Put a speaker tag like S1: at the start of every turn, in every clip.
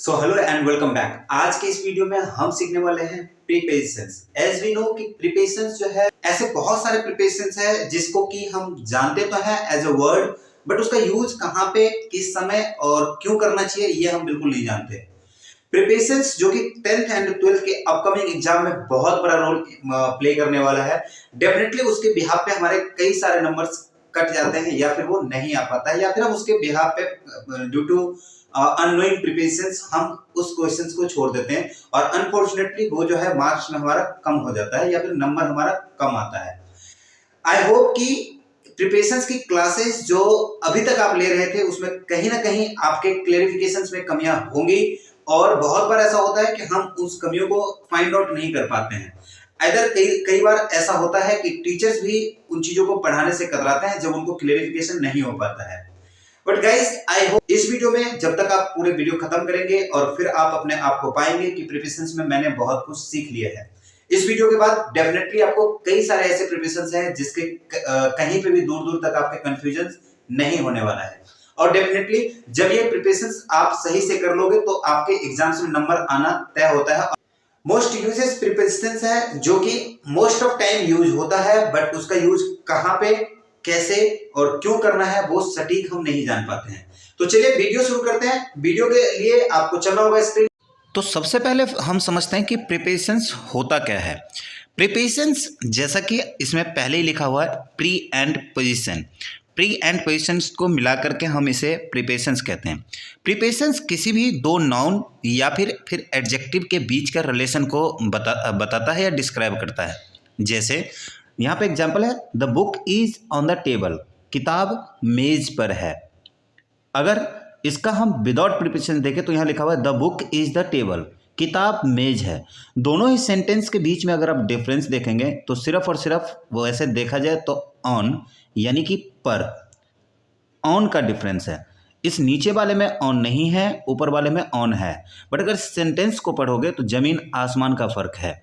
S1: So hello and welcome back. आज के इस वीडियो में हम सीखने वाले हैं प्रीपोजिशंस। एज वी नो कि प्रीपोजिशंस जो है ऐसे बहुत सारे प्रीपोजिशंस है जिसको कि हम जानते तो हैं एज अ वर्ड, बट उसका यूज कहाँ पे, किस समय और क्यों करना चाहिए ये हम बिल्कुल नहीं जानते। प्रीपोजिशंस जो कि 10th एंड 12th के अपकमिंग एग्जाम में बहुत बड़ा रोल प्ले करने वाला है। डेफिनेटली उसके बिहाफ पे हमारे कई सारे नंबर्स कट जाते हैं या फिर वो नहीं आ पाता है, या फिर हम उसके बिहाफ पे ड्यू टू अननोइंग प्रिपरेशंस हम उस क्वेश्चंस को छोड़ देते हैं और अनफॉर्चुनेटली वो जो है मार्क्स में हमारा कम हो जाता है या फिर नंबर हमारा कम आता है। आई होप कि प्रिपरेशंस की क्लासेस जो अभी तक आप ले रहे थे उसमें कहीं ना कहीं आपके क्लेरिफिकेशंस में कमियां होंगी, और बहुत बार ऐसा होता है कि हम उस कमियों को फाइंड आउट नहीं कर पाते हैं। इधर कई बार ऐसा होता है कि टीचर्स भी उन चीजों को पढ़ाने से कतराते हैं जब उनको क्लेरिफिकेशन नहीं हो पाता है। बट गाइस, आई होप इस वीडियो में जब तक आप पूरे वीडियो खत्म करेंगे और फिर आप अपने आप को पाएंगे कि प्रिपरेशंस में मैंने बहुत कुछ सीख लिया है। इस वीडियो के बाद डेफिनेटली आपको कई सारे ऐसे प्रिपरेशंस हैं जिसके कहीं पे भी दूर दूर तक आपके कंफ्यूजन नहीं होने वाला है। और डेफिनेटली जब ये प्रिपरेशंस आप सही से कर लोगे तो आपके एग्जाम्स में नंबर आना तय होता है। मोस्ट यूजेस प्रिपरेशंस है जो कि मोस्ट ऑफ टाइम यूज होता है, बट उसका यूज कहां पे, कैसे और क्यों करना है वो सटीक हम नहीं जान पाते हैं। तो चलिए वीडियो शुरू करते हैं। वीडियो के लिए आपको चलना होगा स्क्रीन।
S2: तो सबसे पहले हम समझते हैं कि प्रिपरेशंस होता क्या है। प्रिपरेशंस जैसा कि इसमें पहले ही लिखा हुआ है pre and position. Pre and positions को मिलाकर के हम इसे प्रिपरेशंस कहते हैं। प्रिपरेशंस किसी भी दो नाउन या फिर एडजेक्टिव के बीच का रिलेशन को बताता है या डिस्क्राइब करता है। जैसे यहाँ पे एग्जाम्पल है, the book is on the table, किताब मेज पर है। अगर इसका हम विदाउट प्रिपरेशन देखें तो यहाँ लिखा हुआ है the book is the table, किताब मेज है। दोनों ही सेंटेंस के बीच में अगर आप डिफरेंस देखेंगे तो सिर्फ और सिर्फ वो ऐसे देखा जाए तो ऑन यानी कि पर, ऑन का डिफरेंस है। इस नीचे वाले में ऑन नहीं है, ऊपर वाले में ऑन है। बट अगर सेंटेंस को पढ़ोगे तो जमीन आसमान का फर्क है।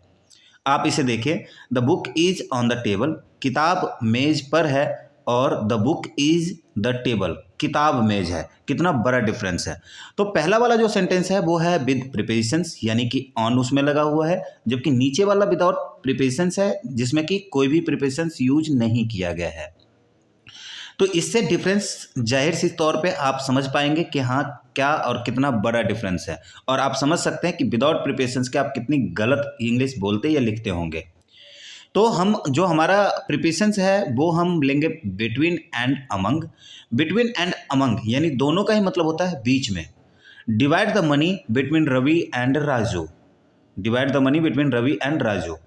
S2: आप इसे देखिए, the book is on the table, किताब मेज पर है, और the book is the table, किताब मेज है। कितना बड़ा डिफरेंस है। तो पहला वाला जो सेंटेंस है वो है विद प्रिपोजिशंस यानी कि ऑन उसमें लगा हुआ है, जबकि नीचे वाला विदाउट प्रिपोजिशंस है जिसमें कि कोई भी प्रिपोजिशंस यूज नहीं किया गया है। तो इससे डिफरेंस जाहिर सी तौर पे आप समझ पाएंगे कि हाँ क्या और कितना बड़ा डिफरेंस है, और आप समझ सकते हैं कि विदाउट प्रिपरेशंस के आप कितनी गलत इंग्लिश बोलते या लिखते होंगे। तो हम जो हमारा प्रिपरेशंस है वो हम लेंगे between and among. Between and among यानी दोनों का ही मतलब होता है बीच में। Divide the money between Ravi and Raju. Divide the money between Ravi and Raju,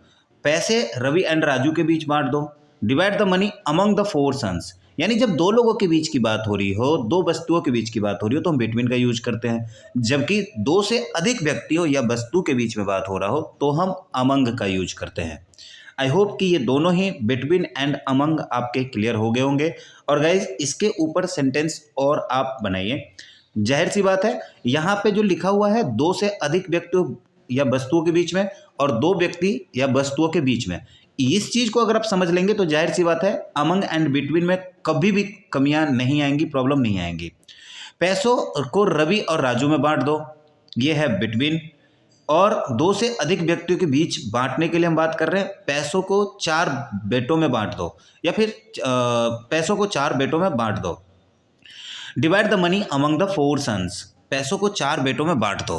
S2: पैसे रवि एंड राजू के बीच बांट दो। Divide the money among the four sons, यानी जब दो लोगों के बीच की बात हो रही हो, दो वस्तुओं के बीच की बात हो रही हो तो हम बिटवीन का यूज करते हैं। जबकि दो से अधिक व्यक्तियों या वस्तु के बीच में बात हो रहा हो तो हम अमंग का यूज करते हैं। आई होप कि ये दोनों ही बिटवीन एंड अमंग आपके क्लियर हो गए होंगे। और गाइज इसके ऊपर सेंटेंस और आप बनाइए। जाहिर सी बात है यहाँ पे जो लिखा हुआ है दो से अधिक व्यक्तियों या वस्तुओं के बीच में और दो व्यक्ति या वस्तुओं के बीच में, इस चीज़ को अगर आप समझ लेंगे तो जाहिर सी बात है अमंग एंड बिटवीन में कभी भी कमियां नहीं आएंगी, प्रॉब्लम नहीं आएंगी। पैसों को रवि और राजू में बांट दो, ये है बिटवीन। और दो से अधिक व्यक्तियों के बीच बांटने के लिए हम बात कर रहे हैं पैसों को 4 बेटों में बांट दो, या फिर पैसों को 4 बेटों में बांट दो। Divide the money among the 4 sons, पैसों को 4 बेटों में बांट दो।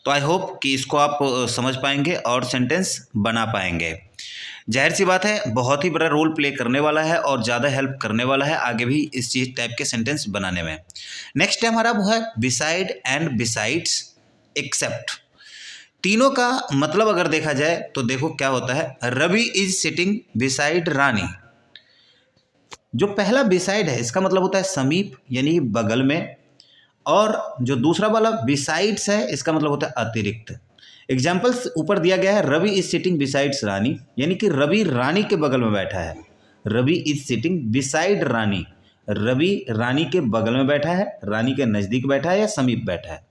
S2: तो आई होप कि इसको आप समझ पाएंगे और सेंटेंस बना पाएंगे। जाहिर सी बात है बहुत ही बड़ा रोल प्ले करने वाला है और ज़्यादा हेल्प करने वाला है आगे भी इस चीज़ टाइप के सेंटेंस बनाने में। नेक्स्ट है हमारा वो है बिसाइड एंड बिसाइड्स एक्सेप्ट। तीनों का मतलब अगर देखा जाए तो देखो क्या होता है, रवि इज सिटिंग बिसाइड रानी। जो पहला बिसाइड है इसका मतलब होता है समीप यानी बगल में, और जो दूसरा वाला बिसाइड्स है इसका मतलब होता है अतिरिक्त। एग्जाम्पल्स ऊपर दिया गया है, रवि इज सिटिंग बिसाइड्स रानी यानी कि रवि रानी के बगल में बैठा है। रवि इज सिटिंग बिसाइड रानी, रवि रानी के बगल में बैठा है, रानी के नज़दीक बैठा है या समीप बैठा है।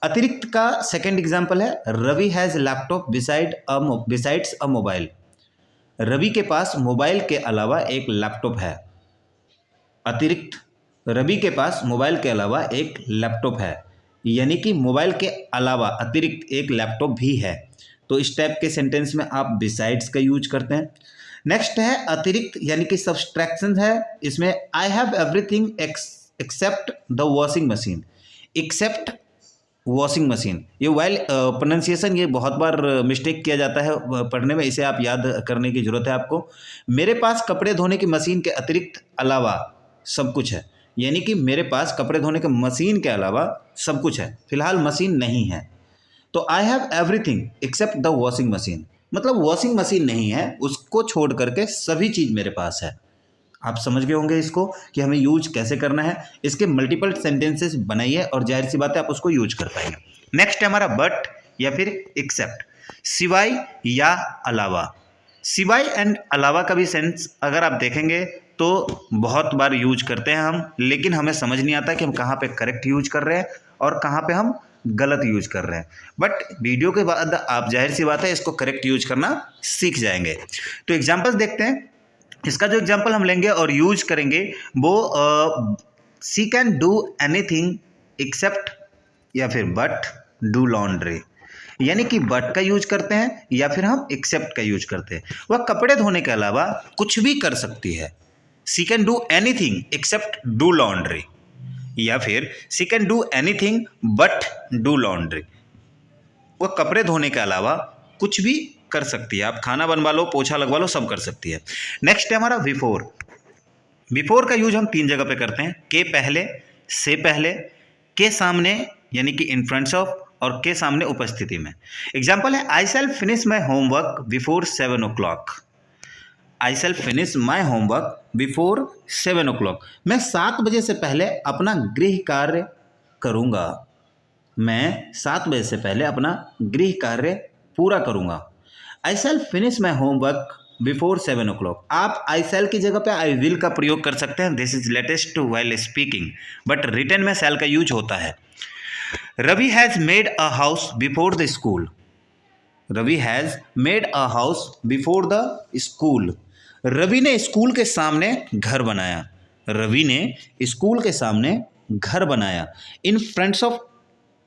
S2: अतिरिक्त का सेकंड एग्जाम्पल है, Ravi has laptop besides a mobile. Ravi के पास मोबाइल के अलावा एक लैपटॉप है। अतिरिक्त, रवि के पास मोबाइल के अलावा एक लैपटॉप है। यानी कि मोबाइल के अलावा अतिरिक्त एक लैपटॉप भी है, तो इस टाइप के सेंटेंस में आप बिसाइड्स का यूज करते हैं। नेक्स्ट है अतिरिक्त, यानी कि सब्सट्रैक्शन है, इसमें I have everything except the washing machine. Except washing machine, ये वाइल प्रोनाउंसिएशन ये बहुत बार मिस्टेक किया जाता है पढ़ने में, इसे आप याद करने की ज़रूरत है आपको। मेरे पास कपड़े धोने की मशीन के अतिरिक्त अलावा सब कुछ है, यानी कि मेरे पास कपड़े धोने के मशीन के अलावा सब कुछ है, फिलहाल मशीन नहीं है। तो आई have everything except the washing machine, मतलब वॉशिंग मशीन नहीं है, उसको छोड़ करके सभी चीज़ मेरे पास है। आप समझ गए होंगे इसको कि हमें यूज कैसे करना है। इसके मल्टीपल सेंटेंसेस बनाइए और जाहिर सी बात है आप उसको यूज कर पाएंगे। नेक्स्ट है हमारा बट या फिर एक्सेप्ट, सिवाय या अलावा। सिवाय एंड अलावा का भी सेंस अगर आप देखेंगे तो बहुत बार यूज करते हैं हम, लेकिन हमें समझ नहीं आता कि हम कहाँ पे करेक्ट यूज कर रहे हैं और कहाँ पे हम गलत यूज कर रहे हैं। बट वीडियो के बाद आप जाहिर सी बात है इसको करेक्ट यूज करना सीख जाएंगे। तो एग्जाम्पल्स देखते हैं। इसका जो एग्जाम्पल हम लेंगे और यूज करेंगे वो सी कैन डू एनीथिंग एक्सेप्ट या फिर बट डू लॉन्ड्री, यानी कि बट का यूज करते हैं या फिर हम एक्सेप्ट का यूज करते हैं। वह कपड़े धोने के अलावा कुछ भी कर सकती है। She can do anything except do laundry, या फिर she can do anything but do laundry. वह कपड़े धोने के अलावा कुछ भी कर सकती है, आप खाना बनवा लो, पोछा लगवा लो, सब कर सकती है। नेक्स्ट है हमारा बिफोर। बिफोर का यूज हम 3 जगह पे करते हैं, के पहले, से पहले, के सामने यानी कि इन फ्रंट ऑफ, और के सामने उपस्थिति में। एग्जाम्पल है I shall finish my homework before 7 o'clock। I shall finish my homework before 7 o'clock, मैं 7 बजे से पहले अपना गृह कार्य करूँगा। मैं 7 बजे से पहले अपना गृह कार्य पूरा करूँगा। I shall finish my homework before 7 o'clock। आप आई शैल की जगह पे आई विल का प्रयोग कर सकते हैं, this is latest while speaking, but written में शैल का यूज होता है। Ravi has made a house before the school. Ravi has made a house before the school. Ravi ने स्कूल के सामने घर बनाया। रवि ने स्कूल के सामने घर बनाया। इन फ्रंट्स ऑफ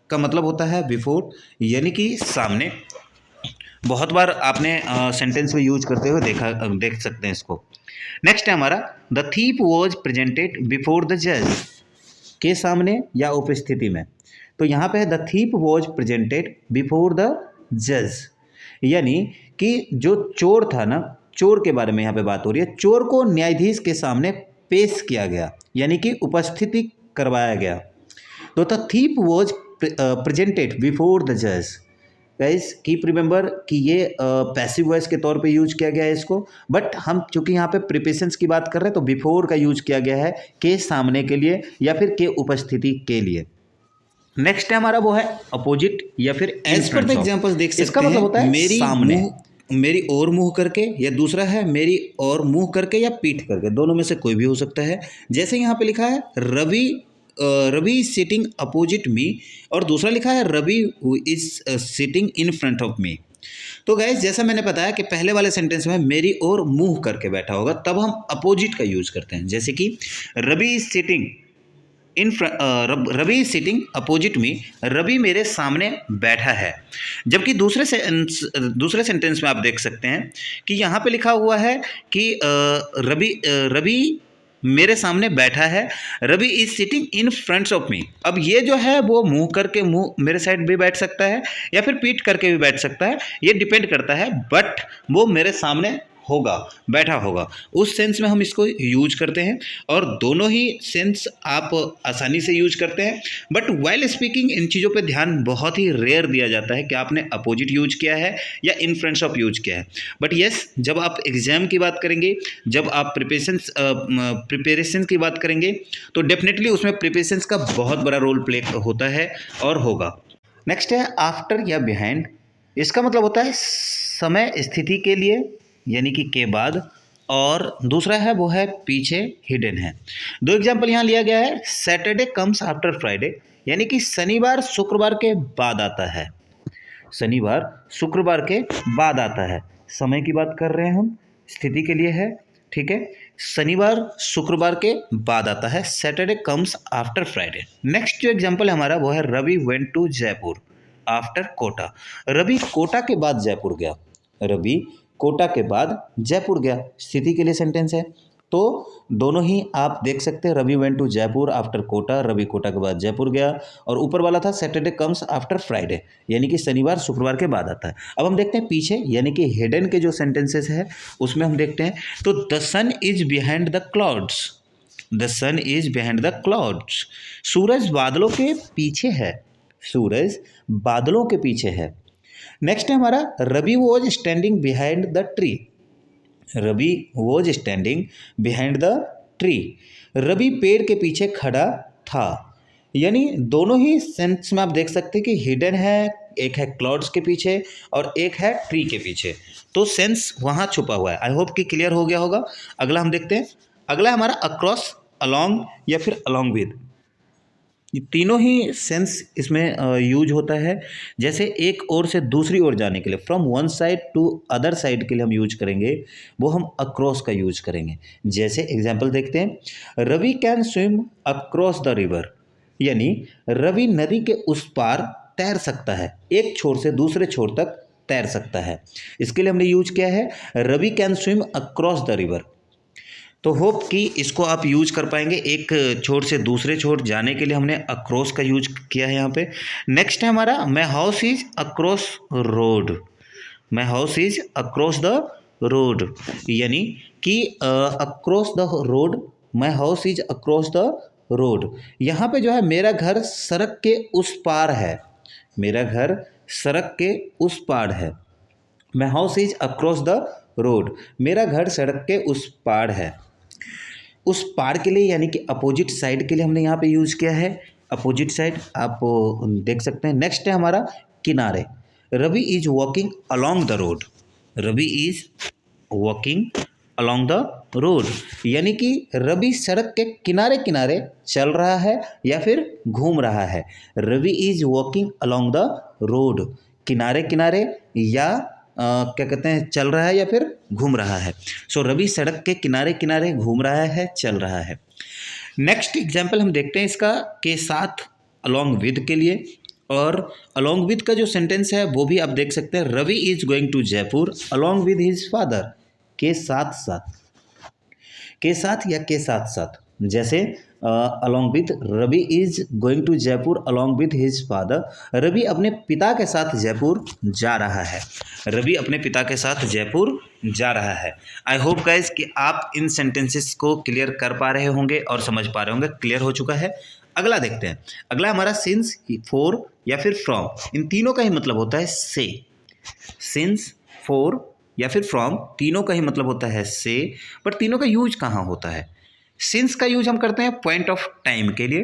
S2: का मतलब होता है बिफोर, यानी कि सामने। बहुत बार आपने सेंटेंस में यूज करते हुए देख सकते हैं इसको। नेक्स्ट है हमारा the thief was presented before the जज, के सामने या उपस्थिति में। तो यहाँ पे है the thief was presented before the जज, यानी कि जो चोर था ना, चोर के बारे में यहाँ पे बात हो रही है। चोर को न्यायाधीश के सामने पेश किया गया, यानी कि उपस्थिति करवाया गया। तो the thief was presented before the जज। गाइस कीप रिमेंबर कि ये पैसिव वॉइस के तौर पे यूज किया गया है इसको, बट हम चूंकि यहाँ पे प्रिपेशंस की बात कर रहे हैं तो बिफोर का यूज किया गया है के सामने के लिए या फिर के उपस्थिति के लिए। नेक्स्ट है हमारा वो है अपोजिट या फिर एज पर द एग्जांपल्स देख सकते हैं। इसका मतलब होता है मेरी सामने, मेरी और मुंह करके, या दूसरा है मेरी और मुंह करके या पीठ करके, दोनों में से कोई भी हो सकता है। जैसे यहाँ पे लिखा है रवि सिटिंग अपोजिट मी, और दूसरा लिखा है Ravi is sitting in front of me. तो गाइस जैसा मैंने बताया कि पहले वाले सेंटेंस में मेरी और मुंह करके बैठा होगा, तब हम अपोजिट का यूज करते हैं। जैसे कि Ravi is sitting Ravi is sitting opposite me, Ravi मेरे सामने बैठा है। जबकि दूसरे सेंटेंस में आप देख सकते हैं कि यहाँ पे लिखा हुआ है कि रवि मेरे सामने बैठा है, Ravi is sitting in front of me. अब ये जो है वो मुंह करके, मुंह मेरे साइड भी बैठ सकता है या फिर पीठ करके भी बैठ सकता है, ये डिपेंड करता है, बट वो मेरे सामने होगा, बैठा होगा, उस सेंस में हम इसको यूज करते हैं। और दोनों ही सेंस आप आसानी से यूज करते हैं, बट वाइल स्पीकिंग इन चीज़ों पे ध्यान बहुत ही रेयर दिया जाता है कि आपने अपोजिट यूज किया है या इन फ्रंट ऑफ यूज किया है। बट येस, जब आप एग्जाम की बात करेंगे, जब आप प्रिपरेशन की बात करेंगे, तो डेफिनेटली उसमें प्रिपरेशन का बहुत बड़ा रोल प्ले होता है और होगा। नेक्स्ट है आफ्टर या बिहाइंड। इसका मतलब होता है समय स्थिति के लिए, यानी कि के बाद, और दूसरा है वो है पीछे, हिडन है। 2 एग्जाम्पल यहाँ लिया गया है। सैटरडे कम्स आफ्टर फ्राइडे, यानी कि शनिवार शुक्रवार के बाद आता है। शनिवार शुक्रवार के बाद आता है। समय की बात कर रहे हैं हम, स्थिति के लिए है, ठीक है। शनिवार शुक्रवार के बाद आता है, Saturday comes after Friday. Next जो एग्जांपल है हमारा वो है Ravi went to Jaipur after Kota. Ravi Kota के बाद जयपुर गया, रवि कोटा के बाद जयपुर गया, स्थिति के लिए सेंटेंस है। तो दोनों ही आप देख सकते हैं, Ravi went to Jaipur after Kota, Ravi Kota के बाद जयपुर गया, और ऊपर वाला था सैटरडे कम्स आफ्टर फ्राइडे, यानी कि शनिवार शुक्रवार के बाद आता है। अब हम देखते हैं पीछे, यानी कि हिडन के जो सेंटेंसेस है उसमें हम देखते हैं, तो the sun is behind the clouds, the sun is behind the clouds, सूरज बादलों के पीछे है, सूरज बादलों के पीछे है। नेक्स्ट है हमारा Ravi was standing behind the tree, Ravi was standing behind the tree, Ravi पेड़ के पीछे खड़ा था। यानी दोनों ही सेंस में आप देख सकते हैं कि हिडन है, एक है क्लाउड्स के पीछे और एक है ट्री के पीछे, तो सेंस वहाँ छुपा हुआ है। आई होप कि क्लियर हो गया होगा। अगला हम देखते हैं, अगला है हमारा अक्रॉस, अलॉन्ग या फिर अलॉन्ग विद। ये तीनों ही सेंस इसमें यूज होता है। जैसे एक ओर से दूसरी ओर जाने के लिए, from one side to other side के लिए हम यूज करेंगे, वो हम अक्रॉस का यूज करेंगे। जैसे एग्जांपल देखते हैं, Ravi can swim across the river, यानी रवि नदी के उस पार तैर सकता है, एक छोर से दूसरे छोर तक तैर सकता है। इसके लिए हमने यूज किया है Ravi can swim across the river. तो होप कि इसको आप यूज कर पाएंगे, एक छोर से दूसरे छोर जाने के लिए हमने अक्रॉस का यूज किया है यहाँ पे। नेक्स्ट है हमारा my house is across road, my house is across the road, यानी कि across the road, my house is across the road. यहाँ पे जो है मेरा घर सड़क के उस पार है, मेरा घर सड़क के उस पार है। My house is across the road, मेरा घर सड़क के उस पार है। उस पार के लिए यानी कि अपोजिट साइड के लिए हमने यहाँ पे यूज़ किया है, अपोजिट साइड आप देख सकते हैं। नेक्स्ट है हमारा किनारे, Ravi is walking along the road, Ravi is walking along the road, यानी कि रवि सड़क के किनारे किनारे चल रहा है या फिर घूम रहा है। Ravi is walking along the road, किनारे किनारे या क्या कहते हैं, चल रहा है या फिर घूम रहा है। सो रवि सड़क के किनारे किनारे घूम रहा है, चल रहा है। नेक्स्ट एग्जाम्पल हम देखते हैं इसका के साथ अलॉन्ग विद के लिए, और अलॉन्ग विद का जो सेंटेंस है वो भी आप देख सकते हैं, Ravi is going to Jaipur along with his father, के साथ साथ, के साथ या के साथ साथ। जैसे along with Ravi is going to Jaipur along with his father, Ravi अपने पिता के साथ जयपुर जा रहा है, रवि अपने पिता के साथ जयपुर जा रहा है। आई होप गाइज कि आप इन सेंटेंसेस को क्लियर कर पा रहे होंगे और समझ पा रहे होंगे, क्लियर हो चुका है। अगला देखते हैं, अगला हमारा सिंस, फॉर या फिर फ्रॉम, इन तीनों का ही मतलब होता है से। सिंस, फॉर या फिर फ्रॉम, तीनों का ही मतलब होता है से, बट तीनों का यूज कहाँ होता है। सिंस का यूज हम करते हैं पॉइंट ऑफ टाइम के लिए,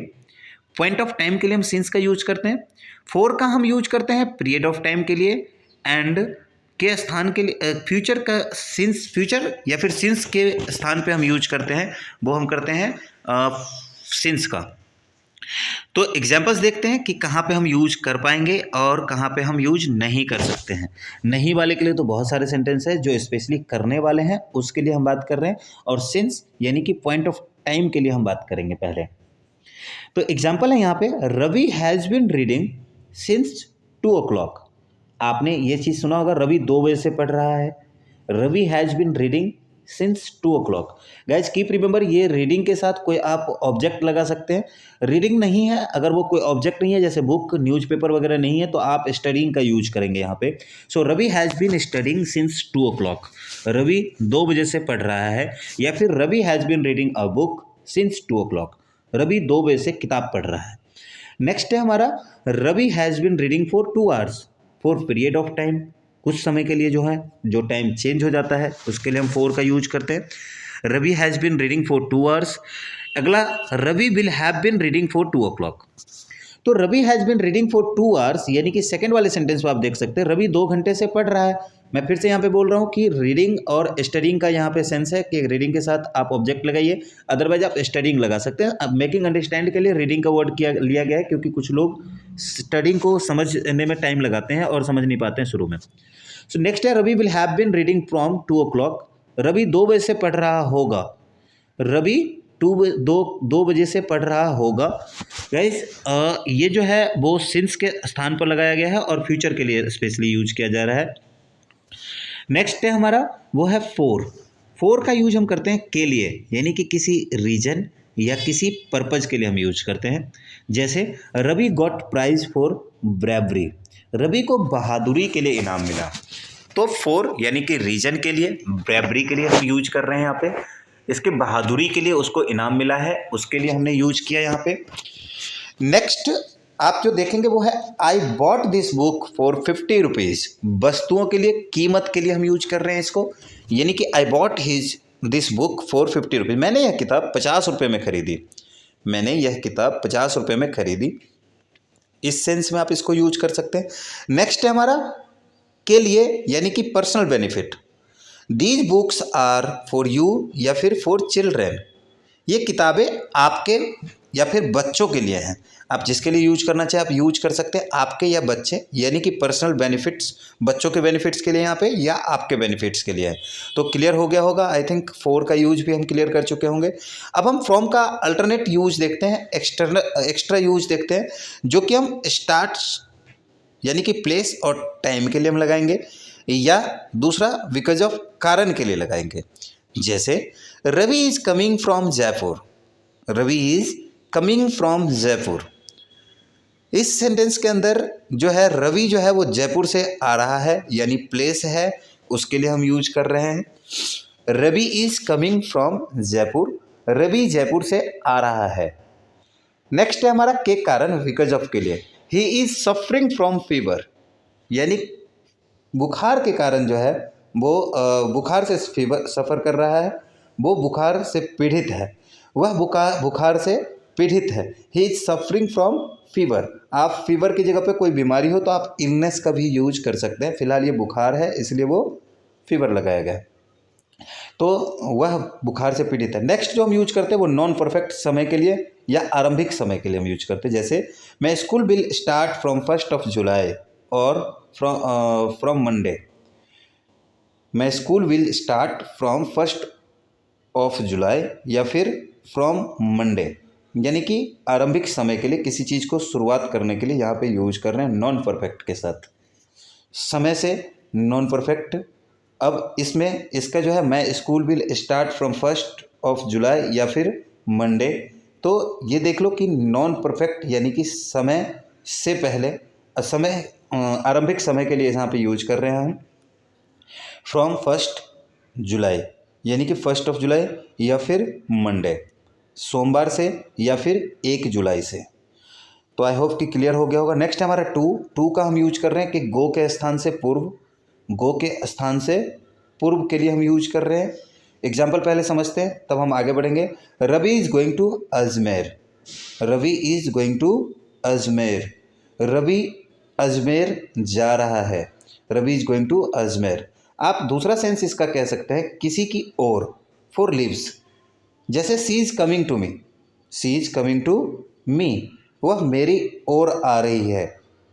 S2: पॉइंट ऑफ टाइम के लिए हम सिंस का यूज करते हैं। फॉर का हम यूज करते हैं पीरियड ऑफ टाइम के लिए, एंड के स्थान के लिए फ्यूचर का सिंस, फ्यूचर या फिर सिंस के स्थान पे हम यूज करते हैं, वो हम करते हैं सिंस का। तो एग्जाम्पल्स देखते हैं कि कहाँ पे हम यूज कर पाएंगे और कहाँ पे हम यूज नहीं कर सकते हैं। नहीं वाले के लिए तो बहुत सारे सेंटेंस है, जो स्पेशली करने वाले हैं उसके लिए हम बात कर रहे हैं, और सिंस यानी कि पॉइंट ऑफ टाइम के लिए हम बात करेंगे पहले। तो एग्जाम्पल है यहाँ पे, Ravi has been reading since 2 o'clock। आपने ये चीज़ सुना होगा, रवि 2 बजे से पढ़ रहा है, Ravi has been reading since 2 o'clock। Guys keep remember, ये रीडिंग के साथ कोई आप ऑब्जेक्ट लगा सकते हैं। रीडिंग नहीं है, अगर वो कोई ऑब्जेक्ट नहीं है जैसे बुक, न्यूज़पेपर वगैरह नहीं है, तो आप स्टडिंग का यूज करेंगे यहाँ पे। So Ravi has been studying since 2 o'clock, Ravi 2 बजे से पढ़ रहा है, या फिर Ravi has been reading a book since 2 o'clock, Ravi 2 बजे से किताब पढ़ रहा है। नेक्स्ट है हमारा, Ravi has been reading for 2 hours, for period of time, कुछ समय के लिए जो है, जो टाइम चेंज हो जाता है उसके लिए हम फॉर का यूज करते हैं। Ravi has been reading for 2 hours। अगला, Ravi will have been reading for 2 o'clock। तो Ravi has been reading for 2 hours, यानी कि सेकंड वाले सेंटेंस में आप देख सकते हैं रवि 2 घंटे से पढ़ रहा है। मैं फिर से यहाँ पे बोल रहा हूँ कि रीडिंग और स्टडिंग का यहाँ पे सेंस है कि रीडिंग के साथ आप ऑब्जेक्ट लगाइए, अदरवाइज आप स्टडिंग लगा सकते हैं। अब मेकिंग अंडरस्टैंड के लिए रीडिंग का वर्ड लिया गया है, क्योंकि कुछ लोग स्टडिंग को समझने में टाइम लगाते हैं और समझ नहीं पाते हैं शुरू में। सो नेक्स्ट है, Ravi will have been reading from 2 o'clock, Ravi 2 बजे से पढ़ रहा होगा। रवि दो बजे से पढ़ रहा होगा। गाइस ये जो है वो सिंस के स्थान पर लगाया गया है और फ्यूचर के लिए स्पेशली यूज किया जा रहा है। नेक्स्ट है हमारा वो है फोर का यूज हम करते हैं के लिए, यानी कि किसी रीजन या किसी पर्पज के लिए हम यूज करते हैं। जैसे Ravi got prize for bravery, Ravi को बहादुरी के लिए इनाम मिला। तो फोर यानी कि रीजन के लिए, ब्रेवरी के लिए हम यूज कर रहे हैं यहाँ पे, इसके बहादुरी के लिए उसको इनाम मिला है, उसके लिए हमने यूज किया यहाँ पे। नेक्स्ट आप जो देखेंगे वो है I bought this book for 50 rupees, वस्तुओं के लिए, कीमत के लिए हम यूज कर रहे हैं इसको, यानी कि I bought his this book for 50 rupees, मैंने यह किताब 50 रुपये में खरीदी, मैंने यह किताब 50 रुपये में खरीदी, इस सेंस में आप इसको यूज कर सकते हैं। नेक्स्ट है हमारा के लिए, यानी कि personal benefit, these books are for you या फिर फॉर चिल्ड्रेन, ये किताबें आपके या फिर बच्चों के लिए हैं, आप जिसके लिए यूज करना चाहे आप यूज कर सकते हैं, आपके या बच्चे, यानी कि पर्सनल बेनिफिट्स, बच्चों के बेनिफिट्स के लिए यहाँ पे या आपके बेनिफिट्स के लिए है। तो क्लियर हो गया होगा, आई थिंक फोर का यूज भी हम क्लियर कर चुके होंगे। अब हम फ्रॉम का अल्टरनेट यूज देखते हैं, एक्स्ट्रा यूज देखते हैं, जो कि हम स्टार्ट यानी कि प्लेस और टाइम के लिए हम लगाएंगे, या दूसरा बिकॉज ऑफ कारण के लिए लगाएंगे। जैसे Ravi is coming from Jaipur, Ravi is coming from Jaipur, इस सेंटेंस के अंदर जो है रवि जो है वो जयपुर से आ रहा है, यानी प्लेस है, उसके लिए हम यूज कर रहे हैं। Ravi is coming from Jaipur, Ravi Jaipur से आ रहा है। नेक्स्ट है हमारा के कारण, बिकॉज ऑफ के लिए, he is suffering from fever, यानी बुखार के कारण जो है वो बुखार से फीवर सफ़र कर रहा है, वो बुखार से पीड़ित है, वह बुखार से पीड़ित है। He is suffering from fever, आप फीवर की जगह पे कोई बीमारी हो तो आप इलनेस का भी यूज कर सकते हैं, फिलहाल ये बुखार है इसलिए वो फीवर लगाया गया है, तो वह बुखार से पीड़ित है। नेक्स्ट जो हम यूज करते हैं वो नॉन परफेक्ट समय के लिए या आरंभिक समय के लिए हम यूज करते हैं। जैसे मैं स्कूल विल स्टार्ट फ्रॉम 1 जुलाई और फ्रॉम मंडे, मैं स्कूल विल स्टार्ट फ्रॉम 1 जुलाई या फिर फ्रॉम मंडे, यानी कि आरंभिक समय के लिए, किसी चीज़ को शुरुआत करने के लिए यहाँ पे यूज कर रहे हैं नॉन परफेक्ट के साथ, समय से नॉन परफेक्ट। अब इसमें इसका जो है मैं स्कूल विल स्टार्ट फ्रॉम 1 जुलाई या फिर मंडे, तो ये देख लो कि नॉन परफेक्ट यानी कि समय से पहले, समय आरंभिक समय के लिए यहाँ पे यूज कर रहे हैं हम फ्रॉम 1 जुलाई, यानी कि 1 जुलाई या फिर मंडे, सोमवार से या फिर 1 जुलाई से। तो आई होप कि क्लियर हो गया होगा। नेक्स्ट हमारा टू का हम यूज कर रहे हैं कि गो के स्थान से पूर्व, गो के स्थान से पूर्व के लिए हम यूज कर रहे हैं। एग्जाम्पल पहले समझते हैं तब हम आगे बढ़ेंगे। Ravi is going to Ajmer, Ravi is going to Ajmer, Ravi Ajmer जा रहा है, Ravi is going to Ajmer. आप दूसरा सेंस इसका कह सकते हैं किसी की ओर, फॉर लिव्स, जैसे she is coming to me, she is coming to me, वह मेरी ओर आ रही है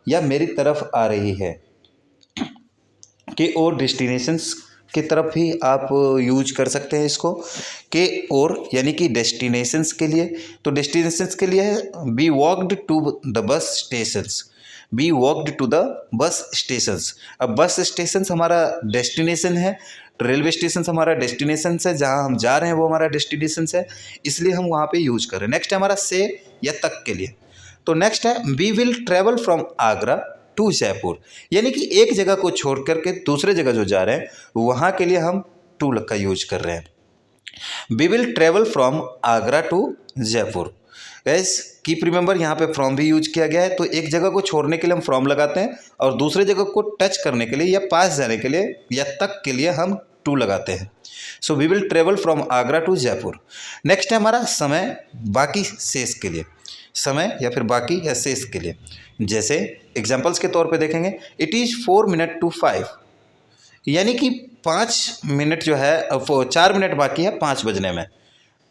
S2: या मेरी तरफ आ रही है, कि और डेस्टिनेशंस की तरफ भी आप यूज कर सकते हैं इसको, के और यानी कि डेस्टिनेशंस के लिए। तो डेस्टिनेशंस के लिए है we walked to the bus stations, we walked to the bus stations. अब बस स्टेशंस हमारा डेस्टिनेशन है, रेलवे स्टेशन हमारा डेस्टिनेशन है, जहाँ हम जा रहे हैं वो हमारा डेस्टिनेशन है, इसलिए हम वहाँ पे यूज कर रहे हैं। नेक्स्ट है हमारा से या तक के लिए। तो नेक्स्ट है we will travel from Agra to Jaipur, यानी कि एक जगह को छोड़ करके दूसरे जगह जो जा रहे हैं वहाँ के लिए हम टू का यूज कर रहे हैं। We will travel from Agra to Jaipur. Guys keep remember यहाँ पे फ्रॉम भी यूज किया गया है, तो एक जगह को छोड़ने के लिए हम फ्रॉम लगाते हैं और दूसरे जगह को टच करने के लिए या पास जाने के लिए या तक के लिए हम टू लगाते हैं। So we will travel from Agra to Jaipur. Next है हमारा समय बाकी शेष के लिए, समय या फिर बाकी या शेष के लिए। जैसे एग्जाम्पल्स के तौर पे देखेंगे, इट इज़ 4 मिनट टू 5, यानी कि 5 मिनट जो है 4 मिनट बाकी है 5 बजने में,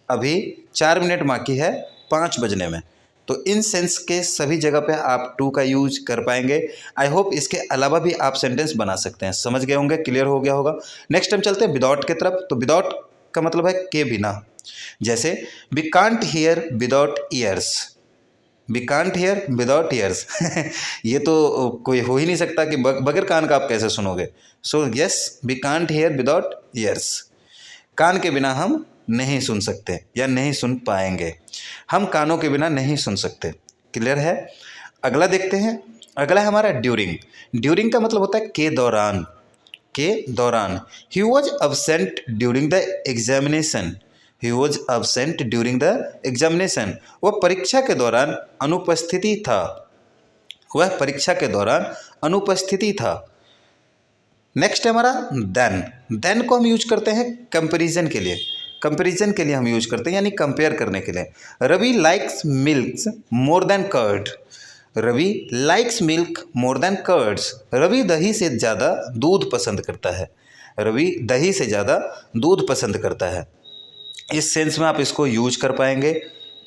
S2: अभी 4 मिनट बाकी है 5 बजने में। तो इन सेंस के सभी जगह पे आप टू का यूज कर पाएंगे। आई होप इसके अलावा भी आप सेंटेंस बना सकते हैं। समझ गए होंगे, क्लियर हो गया होगा। नेक्स्ट हम चलते हैं विदाउट के तरफ। तो विदाउट का मतलब है के बिना। जैसे we can't hear without ears, we can't hear without ears ये तो कोई हो ही नहीं सकता कि बगैर कान का आप कैसे सुनोगे। So yes, we can't hear without ears, कान के बिना हम नहीं सुन सकते या नहीं सुन पाएंगे, हम कानों के बिना नहीं सुन सकते। क्लियर है। अगला देखते हैं। अगला है हमारा ड्यूरिंग। ड्यूरिंग का मतलब होता है के दौरान, के दौरान। He was absent during the examination, he was absent during the examination, वह परीक्षा के दौरान अनुपस्थिति था, वह परीक्षा के दौरान अनुपस्थिति था। नेक्स्ट है हमारा देन। देन को हम यूज करते हैं कंपैरिजन के लिए, कंपैरिजन के लिए हम यूज करते हैं, यानी कंपेयर करने के लिए। Ravi likes milk more than curd, Ravi likes milk more than curds, Ravi दही से ज़्यादा दूध पसंद करता है, रवि दही से ज़्यादा दूध पसंद करता है। इस सेंस में आप इसको यूज कर पाएंगे।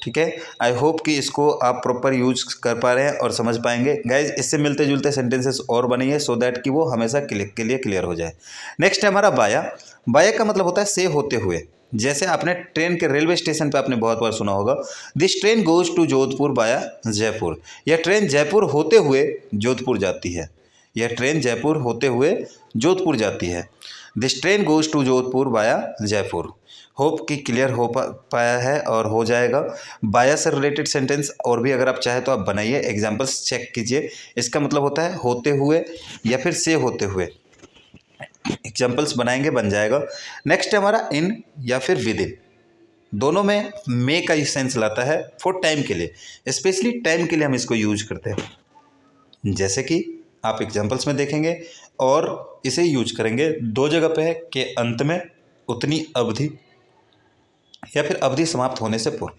S2: ठीक है, आई होप कि इसको आप प्रॉपर यूज कर पा रहे हैं और समझ पाएंगे। गाइज, इससे मिलते जुलते सेंटेंसेस और बनाइए सो दैट कि वो हमेशा के लिए क्लियर हो जाए। नेक्स्ट है हमारा बाया। बाया का मतलब होता है से होते हुए। जैसे आपने ट्रेन के रेलवे स्टेशन पे आपने बहुत बार सुना होगा, this train goes to Jodhpur via Jaipur, यह ट्रेन जयपुर होते हुए जोधपुर जाती है, यह ट्रेन जयपुर होते हुए जोधपुर जाती है। This train goes to Jodhpur via Jaipur. Hope कि क्लियर हो पाया है और हो जाएगा। बाया से रिलेटेड सेंटेंस और भी अगर आप चाहें तो आप बनाइए, एग्जाम्पल्स चेक कीजिए। इसका मतलब होता है होते हुए या फिर से होते हुए, एग्जाम्पल्स बनाएंगे बन जाएगा। नेक्स्ट है हमारा इन या फिर विद इन, दोनों में मे का सेंस लाता है फॉर टाइम के लिए, स्पेशली टाइम के लिए हम इसको यूज करते हैं। जैसे कि आप एग्जाम्पल्स में देखेंगे और इसे यूज करेंगे दो जगह पे है, के अंत में उतनी अवधि या फिर अवधि समाप्त होने से पूर्व।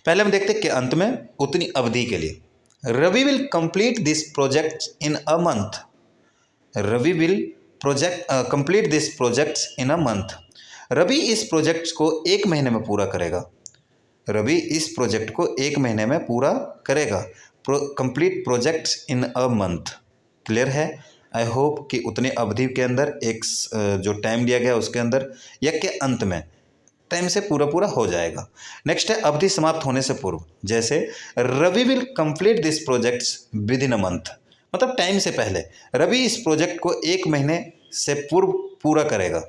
S2: पहले हम देखते हैं कि अंत में उतनी अवधि के लिए। Ravi will complete this project in a month, Ravi will complete this project in a month, Ravi इस प्रोजेक्ट को एक महीने में पूरा करेगा, रवि इस प्रोजेक्ट को एक महीने में पूरा करेगा। Complete project in a month. Clear है। आई होप कि उतने अवधि के अंदर एक जो टाइम दिया गया उसके अंदर या के अंत में टाइम से पूरा पूरा हो जाएगा। नेक्स्ट है अवधि समाप्त होने से पूर्व। जैसे Ravi will complete this project within a month, मतलब टाइम से पहले रवि इस प्रोजेक्ट को एक महीने से पूर्व पूरा करेगा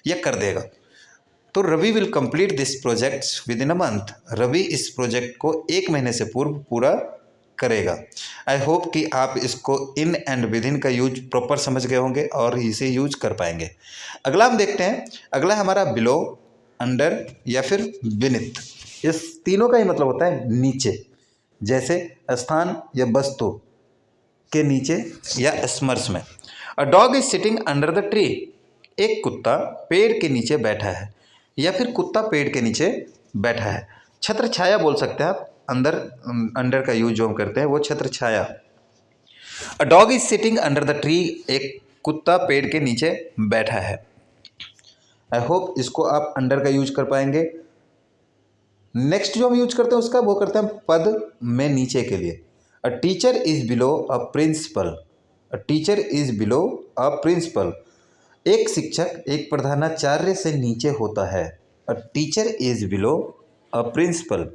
S2: या कर देगा। तो Ravi will complete this project within a month, Ravi इस प्रोजेक्ट को एक महीने से पूर्व पूरा करेगा। आई होप कि आप इसको इन एंड विद इन का यूज प्रॉपर समझ गए होंगे और इसे यूज कर पाएंगे। अगला हम देखते हैं। अगला हमारा बिलो, अंडर या फिर बिनिथ। इस तीनों का ही मतलब होता है नीचे, जैसे स्थान या वस्तु के नीचे या स्मर्श में। अ dog is sitting under the tree, एक कुत्ता पेड़ के नीचे बैठा है या फिर कुत्ता पेड़ के नीचे बैठा है। छत्र छाया बोल सकते हैं आप, अंडर का यूज जो हम करते हैं वो छत्र छाया। A dog is sitting under the tree, एक कुत्ता पेड़ के नीचे बैठा है। आई होप इसको आप अंडर का यूज कर पाएंगे। नेक्स्ट जो हम यूज करते हैं उसका वो करते हैं पद में नीचे के लिए। A teacher is below a principal, a teacher is below a principal, एक शिक्षक एक प्रधानाचार्य से नीचे होता है। A teacher is below a principal,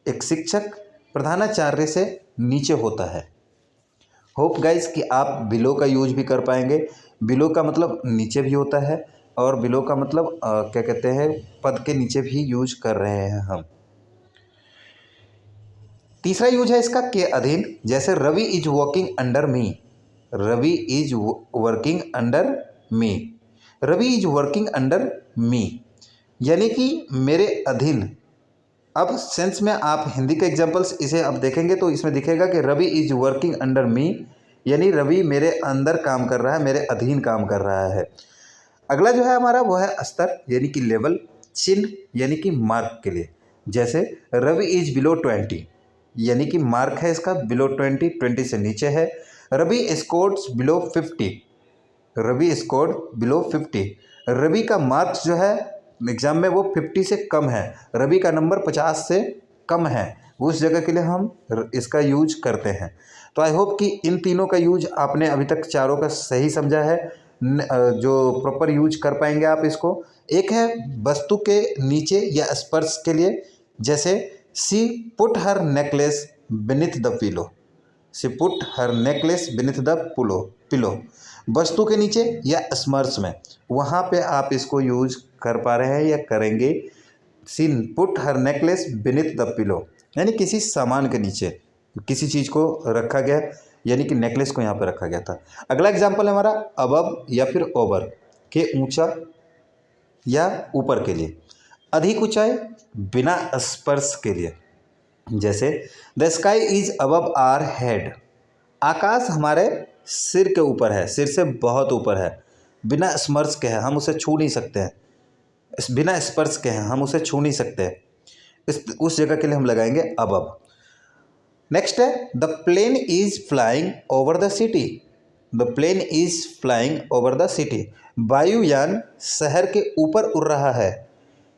S2: एक शिक्षक प्रधानाचार्य से नीचे होता है। होप गाइस कि आप बिलो का यूज भी कर पाएंगे। बिलो का मतलब नीचे भी होता है और बिलो का मतलब क्या कहते हैं पद के नीचे भी यूज कर रहे हैं हम। तीसरा यूज है इसका के अधीन। जैसे Ravi is working under me, Ravi is working under me, Ravi is working under me, यानी कि मेरे अधीन। अब सेंस में आप हिंदी के एग्जाम्पल्स इसे अब देखेंगे तो इसमें दिखेगा कि Ravi is working under me, यानी रवि मेरे अंदर काम कर रहा है, मेरे अधीन काम कर रहा है। अगला जो है हमारा वो है स्तर यानी कि लेवल, चिन्ह यानी कि मार्क के लिए। जैसे रवि इज बिलो 20, यानी कि मार्क है इसका बिलो 20, 20 से नीचे है। Ravi scores below 50, Ravi scored below 50, Ravi का मार्क्स जो है एग्जाम में वो 50 से कम है, रवि का नंबर 50 से कम है, उस जगह के लिए हम इसका यूज करते हैं। तो आई होप कि इन तीनों का यूज आपने अभी तक चारों का सही समझा है। जो प्रॉपर यूज कर पाएंगे आप इसको। एक है वस्तु के नीचे या स्पर्श के लिए, जैसे she put her necklace beneath the pillow. She put her necklace beneath the pillow. वस्तु के नीचे या स्पर्श में, वहाँ पे आप इसको यूज कर पा रहे हैं या करेंगे। She put her necklace beneath the pillow, यानी किसी सामान के नीचे किसी चीज़ को रखा गया, यानी कि नेकलेस को यहाँ पे रखा गया था। अगला एग्जाम्पल है हमारा अबव या फिर ओवर के ऊंचा या ऊपर के लिए। अधिक ऊंचाई बिना स्पर्श के लिए, जैसे the sky is above our head. आकाश हमारे सिर के ऊपर है, सिर से बहुत ऊपर है। बिना स्पर्श के है, हम उसे छू नहीं सकते हैं। बिना स्पर्श के हैं, हम उसे छू नहीं सकते। उस जगह के लिए हम लगाएंगे अबव। नेक्स्ट है the plane is flying over the city. The plane is flying over the city. वायुयान शहर के ऊपर उड़ रहा है।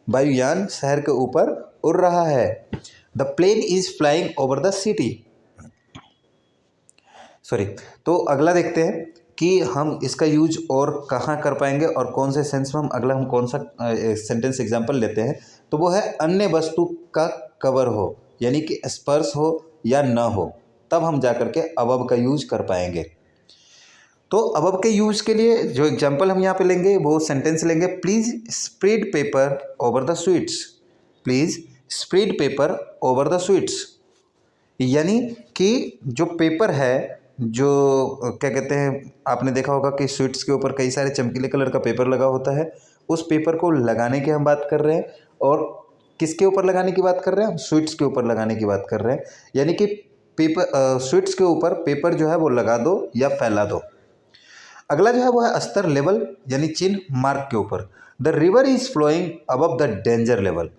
S2: वायुयान शहर के ऊपर उड़ रहा है। The plane is flying over the city. Sorry, तो अगला देखते हैं कि हम इसका यूज और कहाँ कर पाएंगे और कौन से सेंस में हम कौन सा सेंटेंस एग्जाम्पल लेते हैं। तो वो है अन्य वस्तु का कवर हो, यानी कि स्पर्श हो या न हो, तब हम जा कर के अबव का यूज कर पाएंगे। तो अबव के यूज के लिए जो एग्जाम्पल हम यहाँ पे लेंगे वो सेंटेंस लेंगे, please spread paper over the sweets. Please spread paper over the sweets, यानी कि जो पेपर है, जो क्या कहते हैं, आपने देखा होगा कि स्वीट्स के ऊपर कई सारे चमकीले कलर का पेपर लगा होता है। उस पेपर को लगाने की हम बात कर रहे हैं। और किसके ऊपर लगाने की बात कर रहे हैं? हम स्वीट्स के ऊपर लगाने की बात कर रहे हैं, यानी कि पेपर स्वीट्स के ऊपर पेपर जो है वो लगा दो या फैला दो। अगला जो है वो है स्तर, लेवल, यानी चिन्ह, मार्क के ऊपर। The river is flowing above the danger level.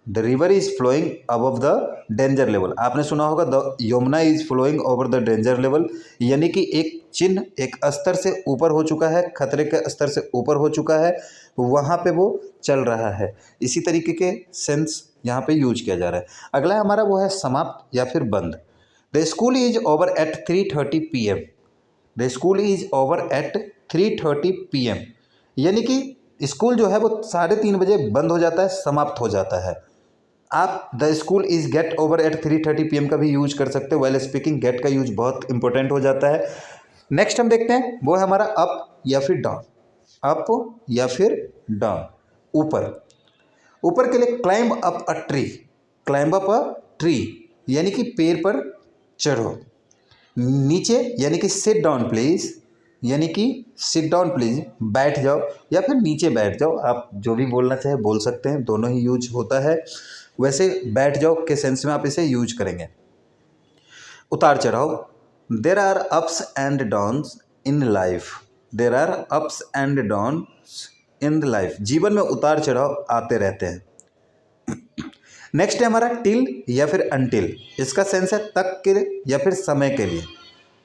S2: The river is flowing above the danger level. आपने सुना होगा the Yamuna is flowing over the danger level, यानी कि एक चिन्ह एक स्तर से ऊपर हो चुका है, खतरे के स्तर से ऊपर हो चुका है, वहाँ पे वो चल रहा है। इसी तरीके के सेंस यहाँ पे यूज किया जा रहा है। अगला हमारा वो है समाप्त या फिर बंद। The school is over at 3:30 PM। The school is over at 3:30 PM, यानी कि स्कूल जो है वो 3:30 बजे बंद हो जाता है, समाप्त हो जाता है। आप the school is get over at 3:30 PM का भी यूज कर सकते हो। वेल स्पीकिंग गेट का यूज बहुत इंपॉर्टेंट हो जाता है। नेक्स्ट हम देखते हैं वो है हमारा अप या फिर डाउन। अप या फिर डाउन, ऊपर। ऊपर के लिए climb up a tree. Climb up a tree, यानी कि पेड़ पर चढ़ो। नीचे, यानी कि सिट डाउन प्लीज, यानी कि सिट डाउन प्लीज, बैठ जाओ या फिर नीचे बैठ जाओ। आप जो भी बोलना चाहे बोल सकते हैं, दोनों ही यूज होता है। वैसे बैठ जाओ के सेंस में आप इसे यूज करेंगे। उतार चढ़ाव, there are ups and downs in life. There are ups and downs in life, जीवन में उतार चढ़ाव आते रहते हैं। नेक्स्ट है हमारा टिल या फिर अनटिल। इसका सेंस है तक के या फिर समय के लिए।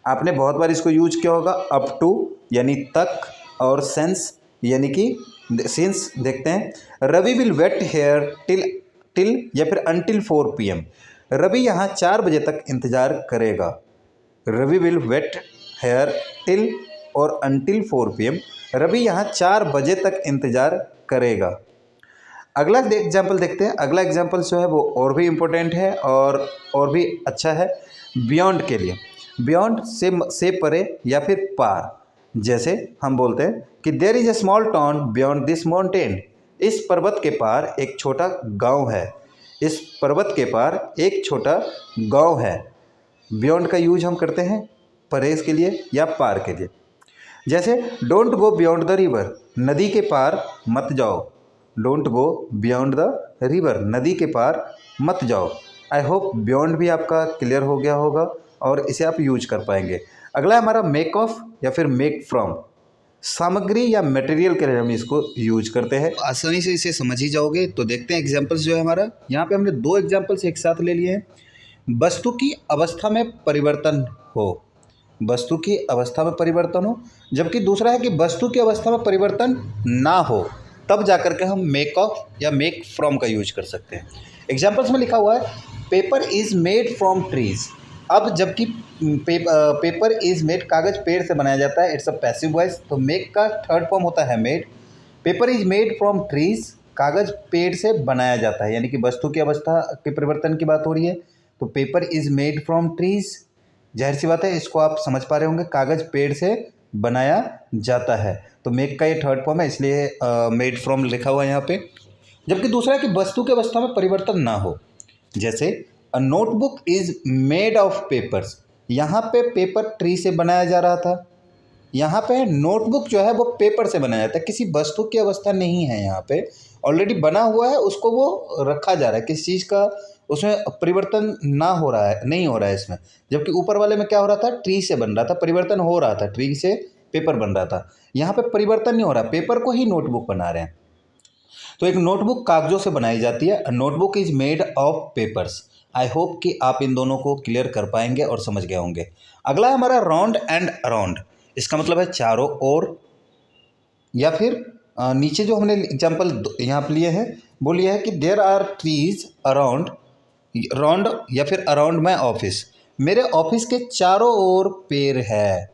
S2: आपने बहुत बार इसको यूज किया होगा। अप टू यानी तक, और सेंस यानी कि सिंस। देखते हैं, Ravi will wait here till या फिर अनटिल 4 PM। रवि यहाँ 4 बजे तक इंतज़ार करेगा। Ravi will wait here till और अनटिल 4 PM। रवि यहाँ 4 बजे तक इंतज़ार करेगा। अगला एग्जाम्पल देखते हैं। अगला एग्जाम्पल जो है वो और भी इम्पोर्टेंट है और भी अच्छा है बियॉन्ड के लिए। बियॉन्ड से परे या फिर पार, जैसे हम बोलते हैं कि there is a small town beyond this mountain. इस पर्वत के पार एक छोटा गांव है। इस पर्वत के पार एक छोटा गांव है। बियॉन्ड का यूज हम करते हैं परहेज के लिए या पार के लिए। जैसे don't go beyond the river, नदी के पार मत जाओ। Don't go beyond the river, नदी के पार मत जाओ। आई होप बियॉन्ड भी आपका क्लियर हो गया होगा और इसे आप यूज कर पाएंगे। अगला हमारा मेक ऑफ या फिर मेक फ्रॉम। सामग्री या मटेरियल के लिए हम इसको यूज करते हैं। आसानी से इसे समझ ही जाओगे। तो देखते हैं एग्जाम्पल्स जो है हमारा। यहाँ पे हमने 2 एग्जाम्पल्स एक साथ ले लिए हैं। वस्तु की अवस्था में परिवर्तन हो, वस्तु की अवस्था में परिवर्तन हो, जबकि दूसरा है कि वस्तु की अवस्था में परिवर्तन ना हो, तब जाकर के हम मेक ऑफ या मेक फ्रॉम का यूज कर सकते हैं। एग्जाम्पल्स में लिखा हुआ है paper is made from trees. अब जबकि पेपर इज मेड, कागज पेड़ से बनाया जाता है, इट्स अ पैसिव वॉइस। तो मेक का थर्ड फॉर्म होता है made. Paper is made from trees, कागज पेड़ से बनाया जाता है, यानी कि वस्तु की अवस्था के परिवर्तन की बात हो रही है। तो paper is made from trees, जाहिर सी बात है इसको आप समझ पा रहे होंगे, कागज पेड़ से बनाया जाता है। तो मेक का ये थर्ड फॉर्म है, इसलिए मेड फ्रॉम लिखा हुआ है यहाँ पे। जबकि दूसरा है कि वस्तु की अवस्था में परिवर्तन ना हो, जैसे a notebook is made of papers, यहाँ पे पेपर ट्री से बनाया जा रहा था, यहाँ पे नोटबुक जो है वो पेपर से बनाया जाता है, किसी वस्तु की अवस्था नहीं है, यहाँ पे ऑलरेडी बना हुआ है, उसको वो रखा जा रहा है, किसी चीज़ का उसमें परिवर्तन ना हो रहा है, नहीं हो रहा है इसमें। जबकि ऊपर वाले में क्या हो रहा था, ट्री से बन रहा था, परिवर्तन हो रहा था, ट्री से पेपर बन रहा था। यहाँ पे परिवर्तन नहीं हो रहा, पेपर को ही नोटबुक बना रहे हैं। तो एक नोटबुक कागजों से बनाई जाती है, notebook is made of papers. I hope कि आप इन दोनों को क्लियर कर पाएंगे और समझ गए होंगे। अगला है हमारा राउंड एंड अराउंड, इसका मतलब है चारों ओर, या फिर नीचे जो हमने एग्जाम्पल यहाँ पर लिए हैं वो लिया है कि there are trees around, round या फिर अराउंड माई ऑफिस, मेरे ऑफिस के चारों ओर पेड़ है।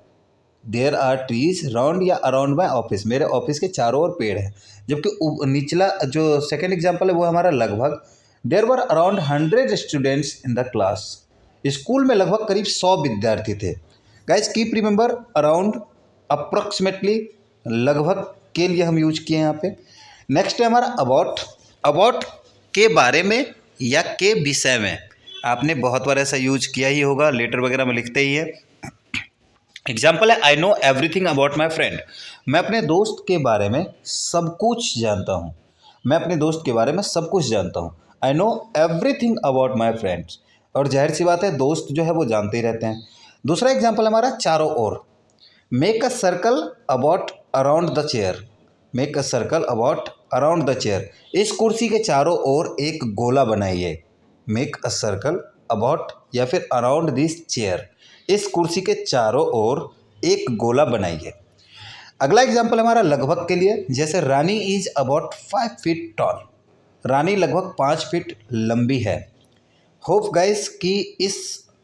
S2: देयर आर ट्रीज राउंड या अराउंड माई ऑफिस, मेरे ऑफिस के चारों ओर पेड़ है। जबकि निचला जो सेकेंड एग्जाम्पल है वो हमारा लगभग, there were around 100 students in the class, school में लगभग करीब 100 विद्यार्थी थे। Guys keep remember around, approximately, लगभग के लिए हम यूज किए यहाँ पे। नेक्स्ट है हमारा अबाउट, अबाउट के बारे में या के विषय में, आपने बहुत बार ऐसा यूज किया ही होगा, लेटर वगैरह में लिखते ही है। एग्जाम्पल है I know everything about my friend, मैं अपने दोस्त के बारे में सब कुछ जानता हूँ, मैं अपने दोस्त के बारे में सब कुछ जानता हूँ। I know everything about my friends, और जाहिर सी बात है दोस्त जो है वो जानते ही रहते हैं। दूसरा एग्जाम्पल हमारा चारों ओर, make a circle about around the chair, make a circle about around the chair, इस कुर्सी के चारों ओर एक गोला बनाइए। मेक अ सर्कल अबाउट या फिर अराउंड दिस चेयर, इस कुर्सी के चारों ओर एक गोला बनाइए। अगला एग्जाम्पल हमारा लगभग के लिए, जैसे रानी इज अबाउट 5 फीट टॉल, रानी लगभग 5 फीट लंबी है। होप गाइस कि इस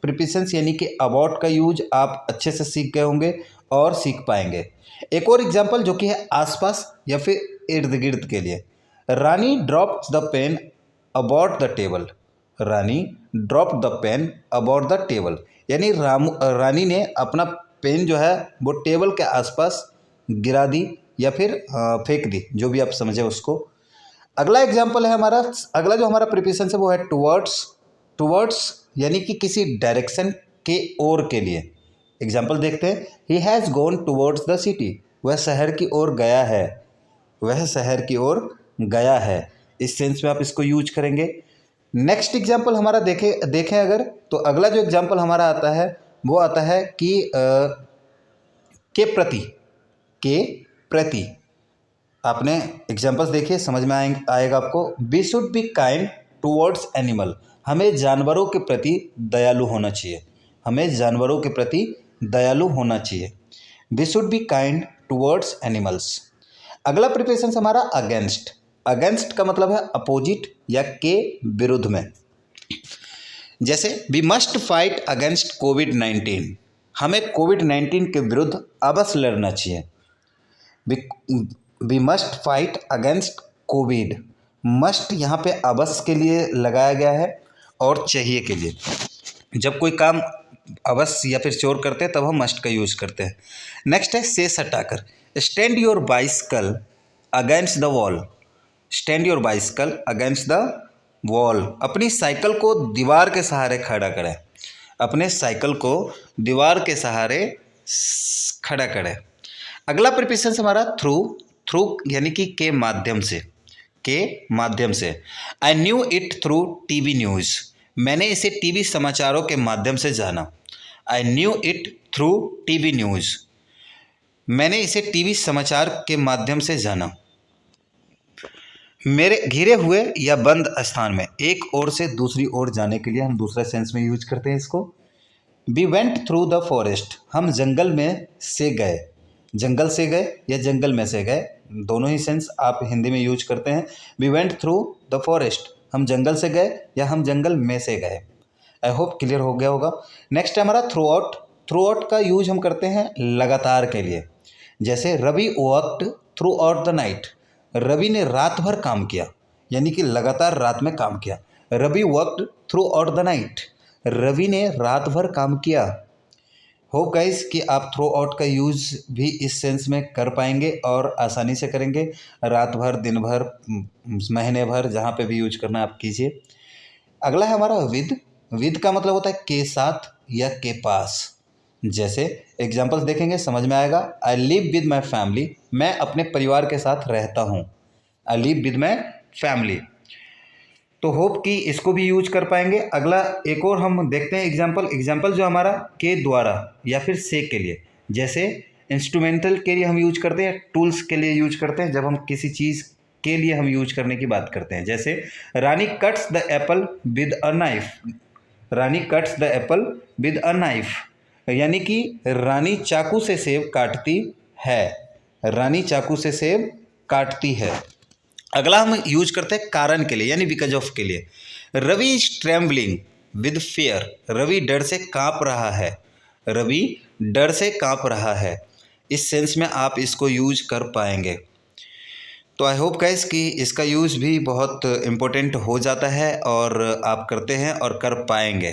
S2: प्रीपोजिशंस यानी कि अबाउट का यूज आप अच्छे से सीख गए होंगे और सीख पाएंगे। एक और एग्जाम्पल जो कि है आसपास या फिर इर्द गिर्द के लिए, Rani dropped the pen about the table, Rani drop the pen about the table, यानी रानी ने अपना पेन जो है वो टेबल के आसपास गिरा दी या फिर फेंक दी, जो भी आप समझे उसको। अगला एग्जाम्पल है हमारा, अगला जो हमारा प्रीपोजिशन है वो है टुवर्ड्स, टुवर्ड्स यानी कि किसी डायरेक्शन के ओर के लिए। एग्जाम्पल देखते हैं, he has gone towards the city, वह शहर की ओर गया है, वह शहर की ओर गया है, इस सेंस में आप इसको यूज करेंगे। नेक्स्ट एग्जाम्पल हमारा देखें अगर, तो अगला जो एग्जाम्पल हमारा आता है वो आता है कि के प्रति, के प्रति, आपने एग्जाम्पल्स देखिए समझ में आएगा आपको। We should be kind towards animal, हमें जानवरों के प्रति दयालु होना चाहिए, हमें जानवरों के प्रति दयालु होना चाहिए। We should be kind towards animals. अगला प्रिपोजिशन हमारा अगेंस्ट, अगेंस्ट का मतलब है अपोजिट या के विरुद्ध में। जैसे वी मस्ट फाइट अगेंस्ट कोविड-19, हमें कोविड-19 के विरुद्ध अवश्य लड़ना चाहिए। We must fight against COVID, must यहाँ पे अवश्य के लिए लगाया गया है और चाहिए के लिए। जब कोई काम अवश्य या फिर चोर करते हैं तब हम मस्ट का यूज करते हैं। नेक्स्ट है से सटाकर, stand your bicycle against the wall, stand your bicycle against the wall, अपनी साइकिल को दीवार के सहारे खड़ा करें, अपने साइकिल को दीवार के सहारे खड़ा करें। अगला प्रीपोजिशन हमारा थ्रू, थ्रू यानी कि के माध्यम से, के माध्यम से। I knew it through TV news, मैंने इसे टीवी समाचारों के माध्यम से जाना। I knew it through TV news, मैंने इसे टीवी समाचार के माध्यम से जाना। मेरे घिरे हुए या बंद स्थान में, एक ओर से दूसरी ओर जाने के लिए हम दूसरा सेंस में यूज करते हैं इसको। We went through the forest, हम जंगल में से गए, जंगल से गए या जंगल में से गए, दोनों ही सेंस आप हिंदी में यूज करते हैं। We went through the forest, हम जंगल से गए या हम जंगल में से गए। आई होप क्लियर हो गया होगा। नेक्स्ट है हमारा थ्रू आउट। थ्रू आउट का यूज हम करते हैं लगातार के लिए, जैसे Ravi worked throughout the night. Ravi ने रात भर काम किया, यानी कि लगातार रात में काम किया। Ravi worked throughout the night, Ravi ने रात भर काम किया। होप गाइस कि आप थ्रू आउट का यूज़ भी इस सेंस में कर पाएंगे और आसानी से करेंगे। रात भर, दिन भर, महीने भर, जहाँ पे भी यूज करना आप कीजिए। अगला है हमारा विद। विद का मतलब होता है के साथ या के पास। जैसे एग्जांपल्स देखेंगे समझ में आएगा। I live with my family, मैं अपने परिवार के साथ रहता हूँ। I live with my family. तो होप कि इसको भी यूज कर पाएंगे। अगला एक और हम देखते हैं एग्जाम्पल जो हमारा के द्वारा या फिर से के लिए। जैसे इंस्ट्रूमेंटल के लिए हम यूज करते हैं, टूल्स के लिए यूज करते हैं जब हम किसी चीज़ के लिए हम यूज करने की बात करते हैं। जैसे Rani cuts the apple with a knife. Rani cuts the apple with a knife, यानी कि रानी चाकू से सेब काटती है। रानी चाकू से सेब काटती है। अगला हम यूज करते हैं कारण के लिए, यानी बिकॉज ऑफ के लिए। Ravi is trembling with fear. Ravi डर से कांप रहा है। रवि डर से कांप रहा है। इस सेंस में आप इसको यूज कर पाएंगे। तो आई होप गाइस कि इसका यूज़ भी बहुत इम्पोर्टेंट हो जाता है और आप करते हैं और कर पाएंगे।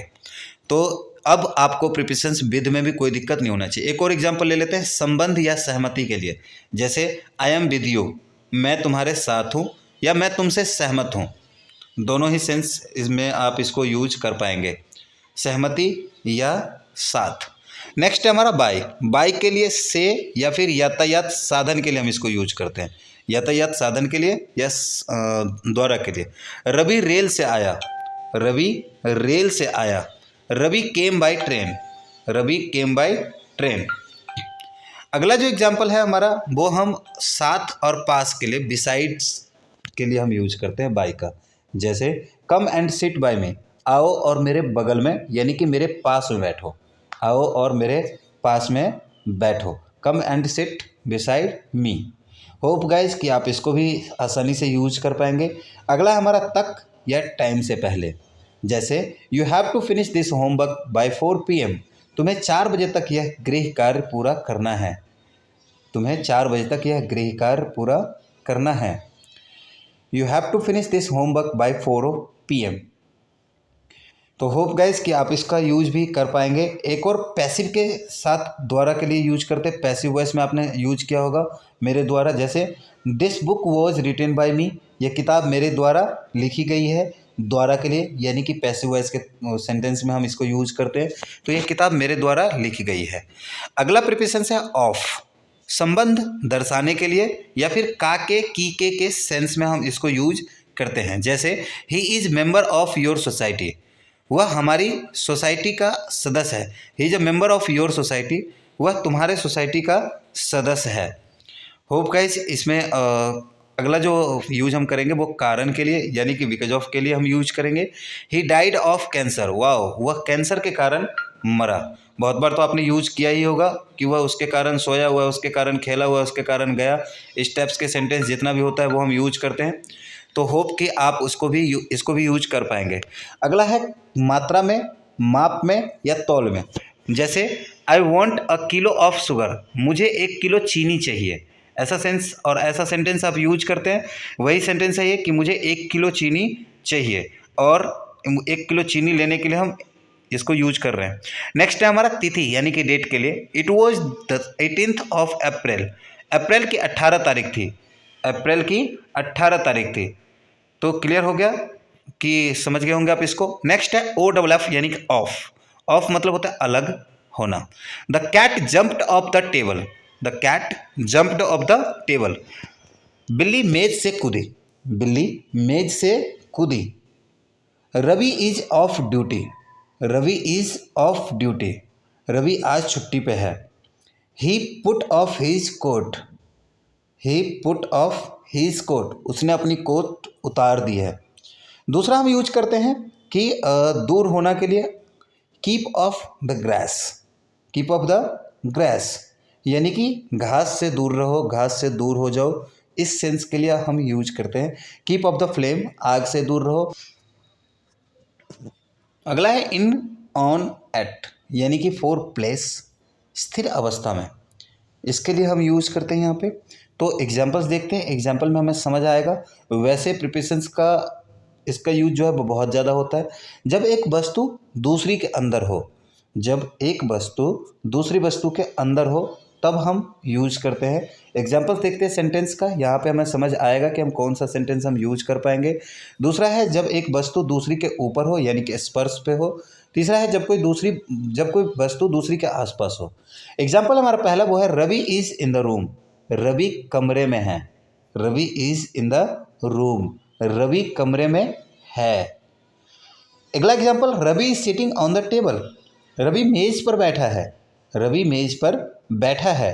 S2: तो अब आपको प्रीपोजिशंस विद में भी कोई दिक्कत नहीं होना चाहिए। एक और एग्जांपल ले लेते हैं संबंध या सहमति के लिए। जैसे आई एम विद यू, मैं तुम्हारे साथ हूँ या मैं तुमसे सहमत हूँ। दोनों ही सेंस इसमें आप इसको यूज कर पाएंगे, सहमति या साथ। नेक्स्ट है हमारा बाय। बाय के लिए से या फिर यातायात साधन के लिए हम इसको यूज करते हैं। यातायात साधन के लिए या द्वारा के लिए। रवि रेल से आया। रवि रेल से आया। Ravi came by train. Ravi came by train. अगला जो एग्जाम्पल है हमारा वो हम साथ और पास के लिए, बिसाइड्स के लिए हम यूज करते हैं बाय का। जैसे कम एंड सिट बाय मी, आओ और मेरे बगल में, यानी कि मेरे पास में बैठो। आओ और मेरे पास में बैठो। Come and sit beside me. Hope guys कि आप इसको भी आसानी से यूज कर पाएंगे। अगला हमारा तक या टाइम से पहले। जैसे you have to finish this homework by 4 PM। तुम्हें 4 बजे तक यह गृह कार्य पूरा करना है। तुम्हें 4 बजे तक यह गृह कार्य पूरा करना है। You have to finish this homework by 4 PM। तो होप गाइज कि आप इसका यूज भी कर पाएंगे। एक और पैसिव के साथ द्वारा के लिए यूज करते हैं। पैसिव वॉइस में आपने यूज किया होगा मेरे द्वारा। जैसे this book was written by me, यह किताब मेरे द्वारा लिखी गई है। द्वारा के लिए यानी कि पैसिव वॉइस के सेंटेंस में हम इसको यूज करते हैं। तो यह किताब मेरे द्वारा लिखी गई है। अगला प्रीपोजिशन है ऑफ। संबंध दर्शाने के लिए या फिर का के, की के सेंस में हम इसको यूज करते हैं। जैसे he is member of your society, वह हमारी सोसाइटी का सदस्य है। He is a member of your society, वह तुम्हारे सोसाइटी का सदस्य है। होप गाइस इसमें अगला जो यूज हम करेंगे वो कारण के लिए यानी कि बिकॉज ऑफ के लिए हम यूज करेंगे। He died of cancer, wow, वह कैंसर के कारण मरा। बहुत बार तो आपने यूज किया ही होगा कि वह उसके कारण सोया हुआ, उसके कारण खेला हुआ, उसके कारण गया। इस टाइप्स के सेंटेंस जितना भी होता है वो हम यूज करते हैं। तो होप कि आप इसको भी यूज कर पाएंगे। अगला है मात्रा में, माप में या तौल में। जैसे I want a kilo of sugar, मुझे 1 किलो चीनी चाहिए। ऐसा सेंस और ऐसा सेंटेंस आप यूज करते हैं। वही सेंटेंस है ये कि मुझे 1 किलो चीनी चाहिए और 1 किलो चीनी लेने के लिए हम इसको यूज कर रहे हैं। नेक्स्ट है हमारा तिथि यानी कि डेट के लिए। It was the 18th of अप्रैल। अप्रैल की 18 तारीख थी। अप्रैल की 18 तारीख थी। तो क्लियर हो गया कि समझ गए होंगे आप इसको। नेक्स्ट है OFF यानी कि ऑफ। ऑफ मतलब होता है अलग होना। The cat jumped off the table. The cat jumped off the table. बिल्ली मेज से कूदी। बिल्ली मेज से कूदी। Ravi is off duty. Ravi is off duty. Ravi आज छुट्टी पे है। He put off his coat. He put off his coat, उसने अपनी कोट उतार दी है। दूसरा हम यूज करते हैं कि दूर होना के लिए keep of the grass. Keep of the grass यानी कि घास से दूर रहो, घास से दूर हो जाओ। इस सेंस के लिए हम यूज करते हैं। कीप ऑफ द फ्लेम, आग से दूर रहो। अगला है इन, ऑन, एट, यानी कि फॉर प्लेस, स्थिर अवस्था में, इसके लिए हम यूज़ करते हैं यहाँ पे। तो एग्जांपल्स देखते हैं, एग्जांपल में हमें समझ आएगा। वैसे प्रिपोजिशंस का इसका यूज जो है वो बहुत ज़्यादा होता है जब एक वस्तु दूसरी के अंदर हो, जब एक वस्तु दूसरी वस्तु के अंदर हो तब हम यूज करते हैं। एग्जांपल्स देखते हैं सेंटेंस का, यहाँ पे हमें समझ आएगा कि हम कौन सा सेंटेंस हम यूज कर पाएंगे। दूसरा है जब एक वस्तु दूसरी के ऊपर हो, यानी कि स्पर्श पे हो। तीसरा है जब कोई वस्तु दूसरी के आसपास हो। एग्जाम्पल हमारा पहला वो है Ravi is in the room, Ravi कमरे में है, Ravi is in the room, Ravi कमरे में है। अगला example Ravi is sitting on the table, Ravi मेज पर बैठा है, रवि मेज पर बैठा है,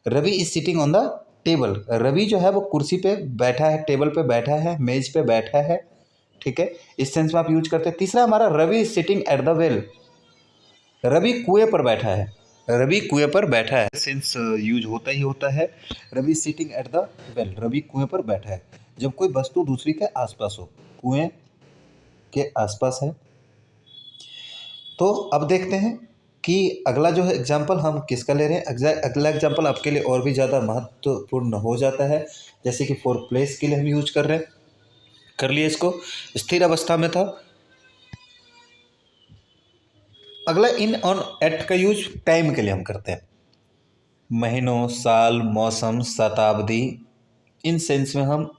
S2: Ravi is sitting on the table, Ravi जो है वो कुर्सी पे बैठा है, टेबल पे बैठा है, मेज पे बैठा है। ठीक है, इस सेंस में आप यूज करते हैं। तीसरा हमारा Ravi is sitting at the well, Ravi कुएं पर बैठा है, रवि कुएं पर बैठा है, सेंस यूज होता ही होता है। Ravi sitting at the well, Ravi कुएं पर बैठा है जब कोई वस्तु दूसरी के आसपास हो, कुएं के आसपास है। तो अब देखते हैं कि अगला जो है एग्जाम्पल हम किसका ले रहे हैं। अगला एग्जाम्पल आपके लिए और भी ज़्यादा महत्वपूर्ण हो जाता है, जैसे कि फॉर प्लेस के लिए हम यूज कर रहे हैं, कर लिए इसको, स्थिर अवस्था में था। अगला इन ऑन एट का यूज टाइम के लिए हम करते हैं, महीनों, साल, मौसम, शताब्दी, इन सेंस में हम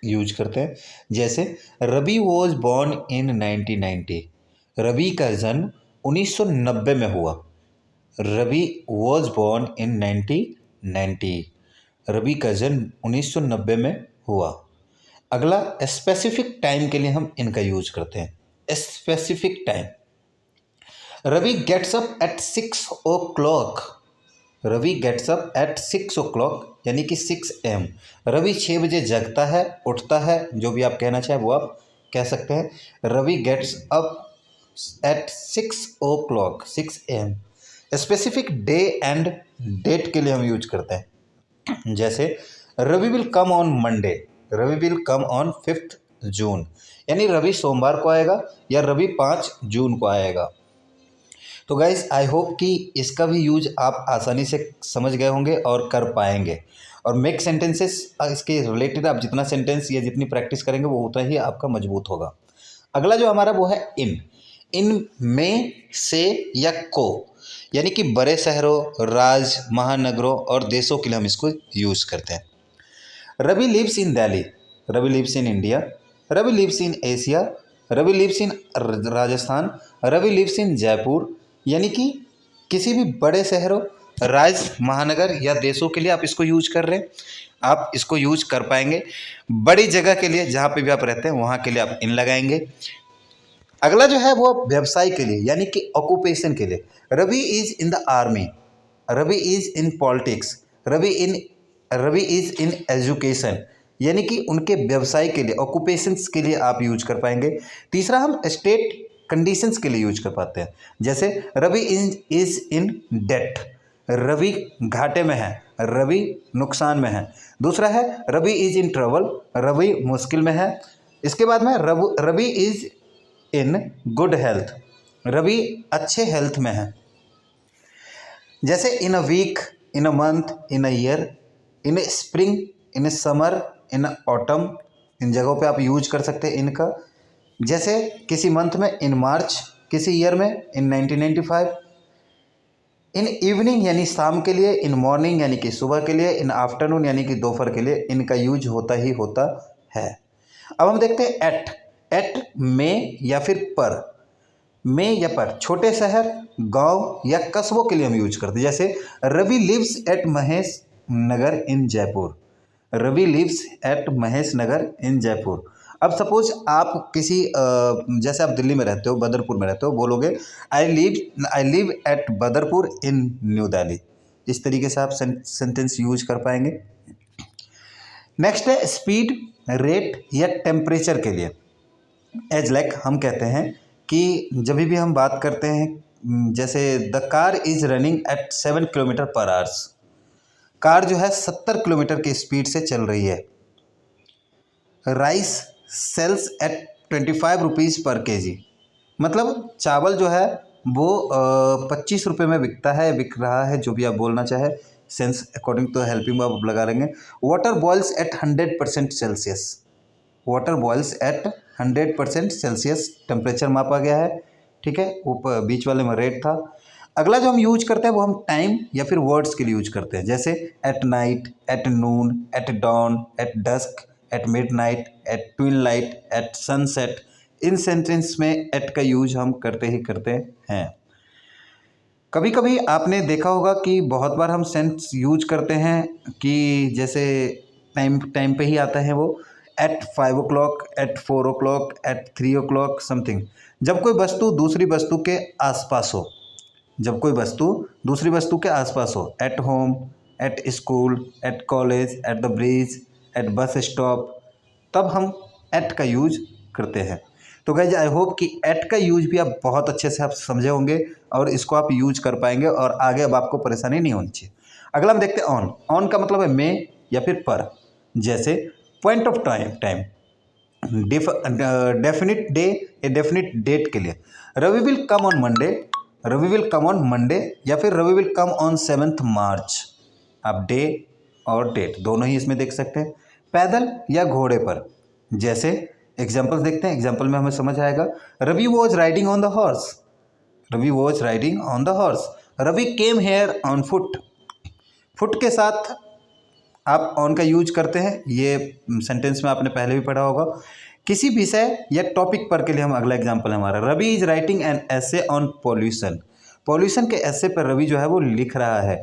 S2: यूज करते हैं। जैसे Ravi was born in 1990, Ravi का जन्म 1990 में हुआ, Ravi was born in 1990, Ravi का जन्म 1990 में हुआ। अगला स्पेसिफिक टाइम के लिए हम इनका यूज करते हैं, specific time, Ravi gets up at 6 o'clock, Ravi gets up at 6 o'clock यानी कि 6 AM, रवि 6 बजे जगता है, उठता है, जो भी आप कहना चाहें वो आप कह सकते हैं। Ravi gets up at 6 o'clock, 6 AM। Specific day and date के लिए हम यूज करते हैं, जैसे Ravi will come on Monday, Ravi will come on 5th June, यानी रवि सोमवार को आएगा या रवि 5 जून को आएगा। तो गाइज आई होप कि इसका भी यूज आप आसानी से समझ गए होंगे और कर पाएंगे। और मेक सेंटेंसेस इसके रिलेटेड आप जितना सेंटेंस या जितनी प्रैक्टिस करेंगे वो उतना ही आपका मजबूत होगा। अगला जो हमारा वो है इन में, से या को, यानी कि बड़े शहरों, राज्य, महानगरों और देशों के लिए हम इसको यूज करते हैं। Ravi lives in Delhi, Ravi lives in India, Ravi lives in Asia, Ravi lives in Rajasthan, Ravi lives in Jaipur, यानी कि किसी भी बड़े शहरों, राज्य, महानगर या देशों के लिए आप इसको यूज कर रहे हैं, आप इसको यूज कर पाएंगे। बड़ी जगह के लिए जहाँ पे भी आप रहते हैं वहाँ के लिए आप इन लगाएंगे। अगला जो है वो व्यवसाय के लिए यानी कि ऑक्यूपेशन के लिए, Ravi is in the army, Ravi is in politics, Ravi is in education, यानी कि उनके व्यवसाय के लिए, ऑक्यूपेशंस के लिए आप यूज कर पाएंगे। तीसरा हम स्टेट कंडीशंस के लिए यूज कर पाते हैं, जैसे Ravi is in debt, Ravi घाटे में है, रवि नुकसान में है। दूसरा है Ravi is in trouble, Ravi मुश्किल में है। इसके बाद में Ravi is in good health, Ravi अच्छे हेल्थ में है। जैसे in a week, in a month, in a year, in a spring, in a summer, in autumn, इन जगहों पे आप यूज कर सकते हैं इनका। जैसे किसी मंथ में इन मार्च, किसी ईयर में इन 1995, इन इवनिंग यानी शाम के लिए, इन मॉर्निंग यानी कि सुबह के लिए, इन आफ्टरनून यानी कि दोपहर के लिए इनका यूज होता ही होता है। अब हम देखते हैं एट में या फिर पर, में या पर, छोटे शहर, गांव या कस्बों के लिए हम यूज करते हैं। जैसे Ravi lives at Mahesh Nagar in Jaipur, Ravi lives at Mahesh Nagar in Jaipur. अब सपोज आप किसी जैसे आप दिल्ली में रहते हो, बदरपुर में रहते हो, बोलोगे I live at Badarpur in new Delhi. इस तरीके से आप सेंटेंस यूज कर पाएंगे। नेक्स्ट है स्पीड, रेट या टेम्परेचर के लिए। एज लाइक हम कहते हैं कि जब भी हम बात करते हैं, जैसे the car is running at 7 kilometre पर आवर्स, कार जो है 70 किलोमीटर की स्पीड से चल रही है। राइस सेल्स एट 25 रुपीज़ पर केजी, मतलब चावल जो है वो 25 रुपये में बिक रहा है, जो भी आप बोलना चाहे, sense according to helping verb लगा लेंगे। Water boils at 100% Celsius, water boils at 100% Celsius temperature मापा गया है, ठीक है। ऊपर बीच वाले में रेट था। अगला जो हम यूज करते हैं वो हम टाइम या फिर वर्ड्स के लिए यूज करते हैं, जैसे at night, at noon, at dawn, at dusk, at midnight, at twilight, at sunset. इन सेंटेंस में एट का यूज हम करते ही करते हैं। कभी कभी आपने देखा होगा कि बहुत बार हम सेंस यूज करते हैं कि जैसे टाइम पे ही आता है वो, eight 5 o'clock, eight 4 o'clock, eight 3 o'clock something. जब कोई वस्तु दूसरी वस्तु के आसपास हो, जब कोई वस्तु दूसरी वस्तु के आसपास हो, at home, at school, at college, at the bridge, at bus stop, तब हम एट का यूज करते हैं। तो गाइज आई होप कि एट का यूज भी आप बहुत अच्छे से आप समझे होंगे और इसको आप यूज कर पाएंगे और आगे अब आपको परेशानी नहीं होनी चाहिए। अगला हम देखते हैं ऑन। ऑन का मतलब है में या फिर पर, जैसे point of time, definite day, a definite date के लिए Ravi will come on Monday, Ravi will come on Monday, Ravi फिर रवि विल कम ऑन 7th मार्च। आप डे और डेट दोनों ही इसमें देख सकते हैं। पैदल या घोड़े पर, जैसे एग्जाम्पल देखते हैं, एग्जाम्पल में हमें समझ आएगा। Ravi was riding on the horse, Ravi was riding on the horse. Ravi came here on foot, foot के साथ आप ऑन का यूज करते हैं, ये सेंटेंस में आपने पहले भी पढ़ा होगा। किसी विषय या टॉपिक पर के लिए हम अगला एग्जाम्पल है हमारा, Ravi is writing an essay on pollution. Pollution के एसे पर रवि जो है वो लिख रहा है,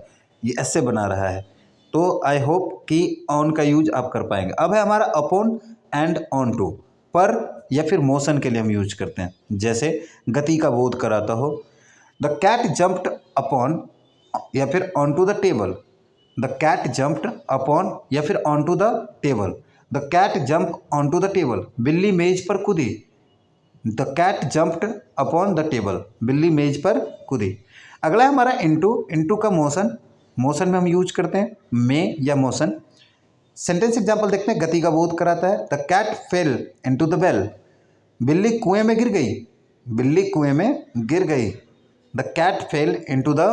S2: ये एसे बना रहा है। तो आई होप कि ऑन का यूज आप कर पाएंगे। अब है हमारा अपॉन एंड ऑन टू, पर या फिर मोशन के लिए हम यूज करते हैं, जैसे गति का बोध कराता हो। द कैट जंप्ड अपॉन या फिर on to the table, the cat jumped upon या फिर on to the table, the cat jump on to the table. बिल्ली मेज पर कूदी, the cat jumped upon the table, बिल्ली मेज पर कूदी। अगला है हमारा इनटू। इनटू का मोशन, मोशन में हम यूज करते हैं में या मोशन। सेंटेंस एग्जाम्पल देखते हैं, गति का बोध कराता है। The cat fell into the well, बिल्ली कुएं में गिर गई, बिल्ली कुएं में गिर गई। The cat fell into the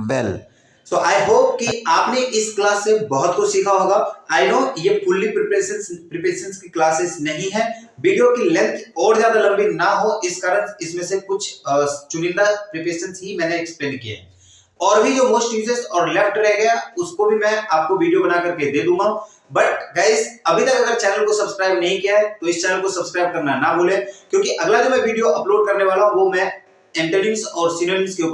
S2: well.
S1: So I hope कि आपने इस क्लास से बहुत कुछ सीखा होगा। आई नो ये फुल्ली प्रिपरेशंस की क्लासेस नहीं है, वीडियो की लेंथ और ज्यादा लंबी ना हो इस कारण इसमें से कुछ चुनिंदा प्रिपरेशंस ही मैंने एक्सप्लेन किए हैं, और भी जो मोस्ट यूजेस और लेफ्ट रह गया उसको भी मैं आपको वीडियो बना करके दे दूंगा। बट गाइस अभी तक अगर चैनल को सब्सक्राइब नहीं किया है तो इस चैनल को सब्सक्राइब करना ना भूलें, क्योंकि अगला जो मैं वीडियो अपलोड करने वाला हूं वो मैं एंटोनिम्स और सिनोनिम्स के ऊपर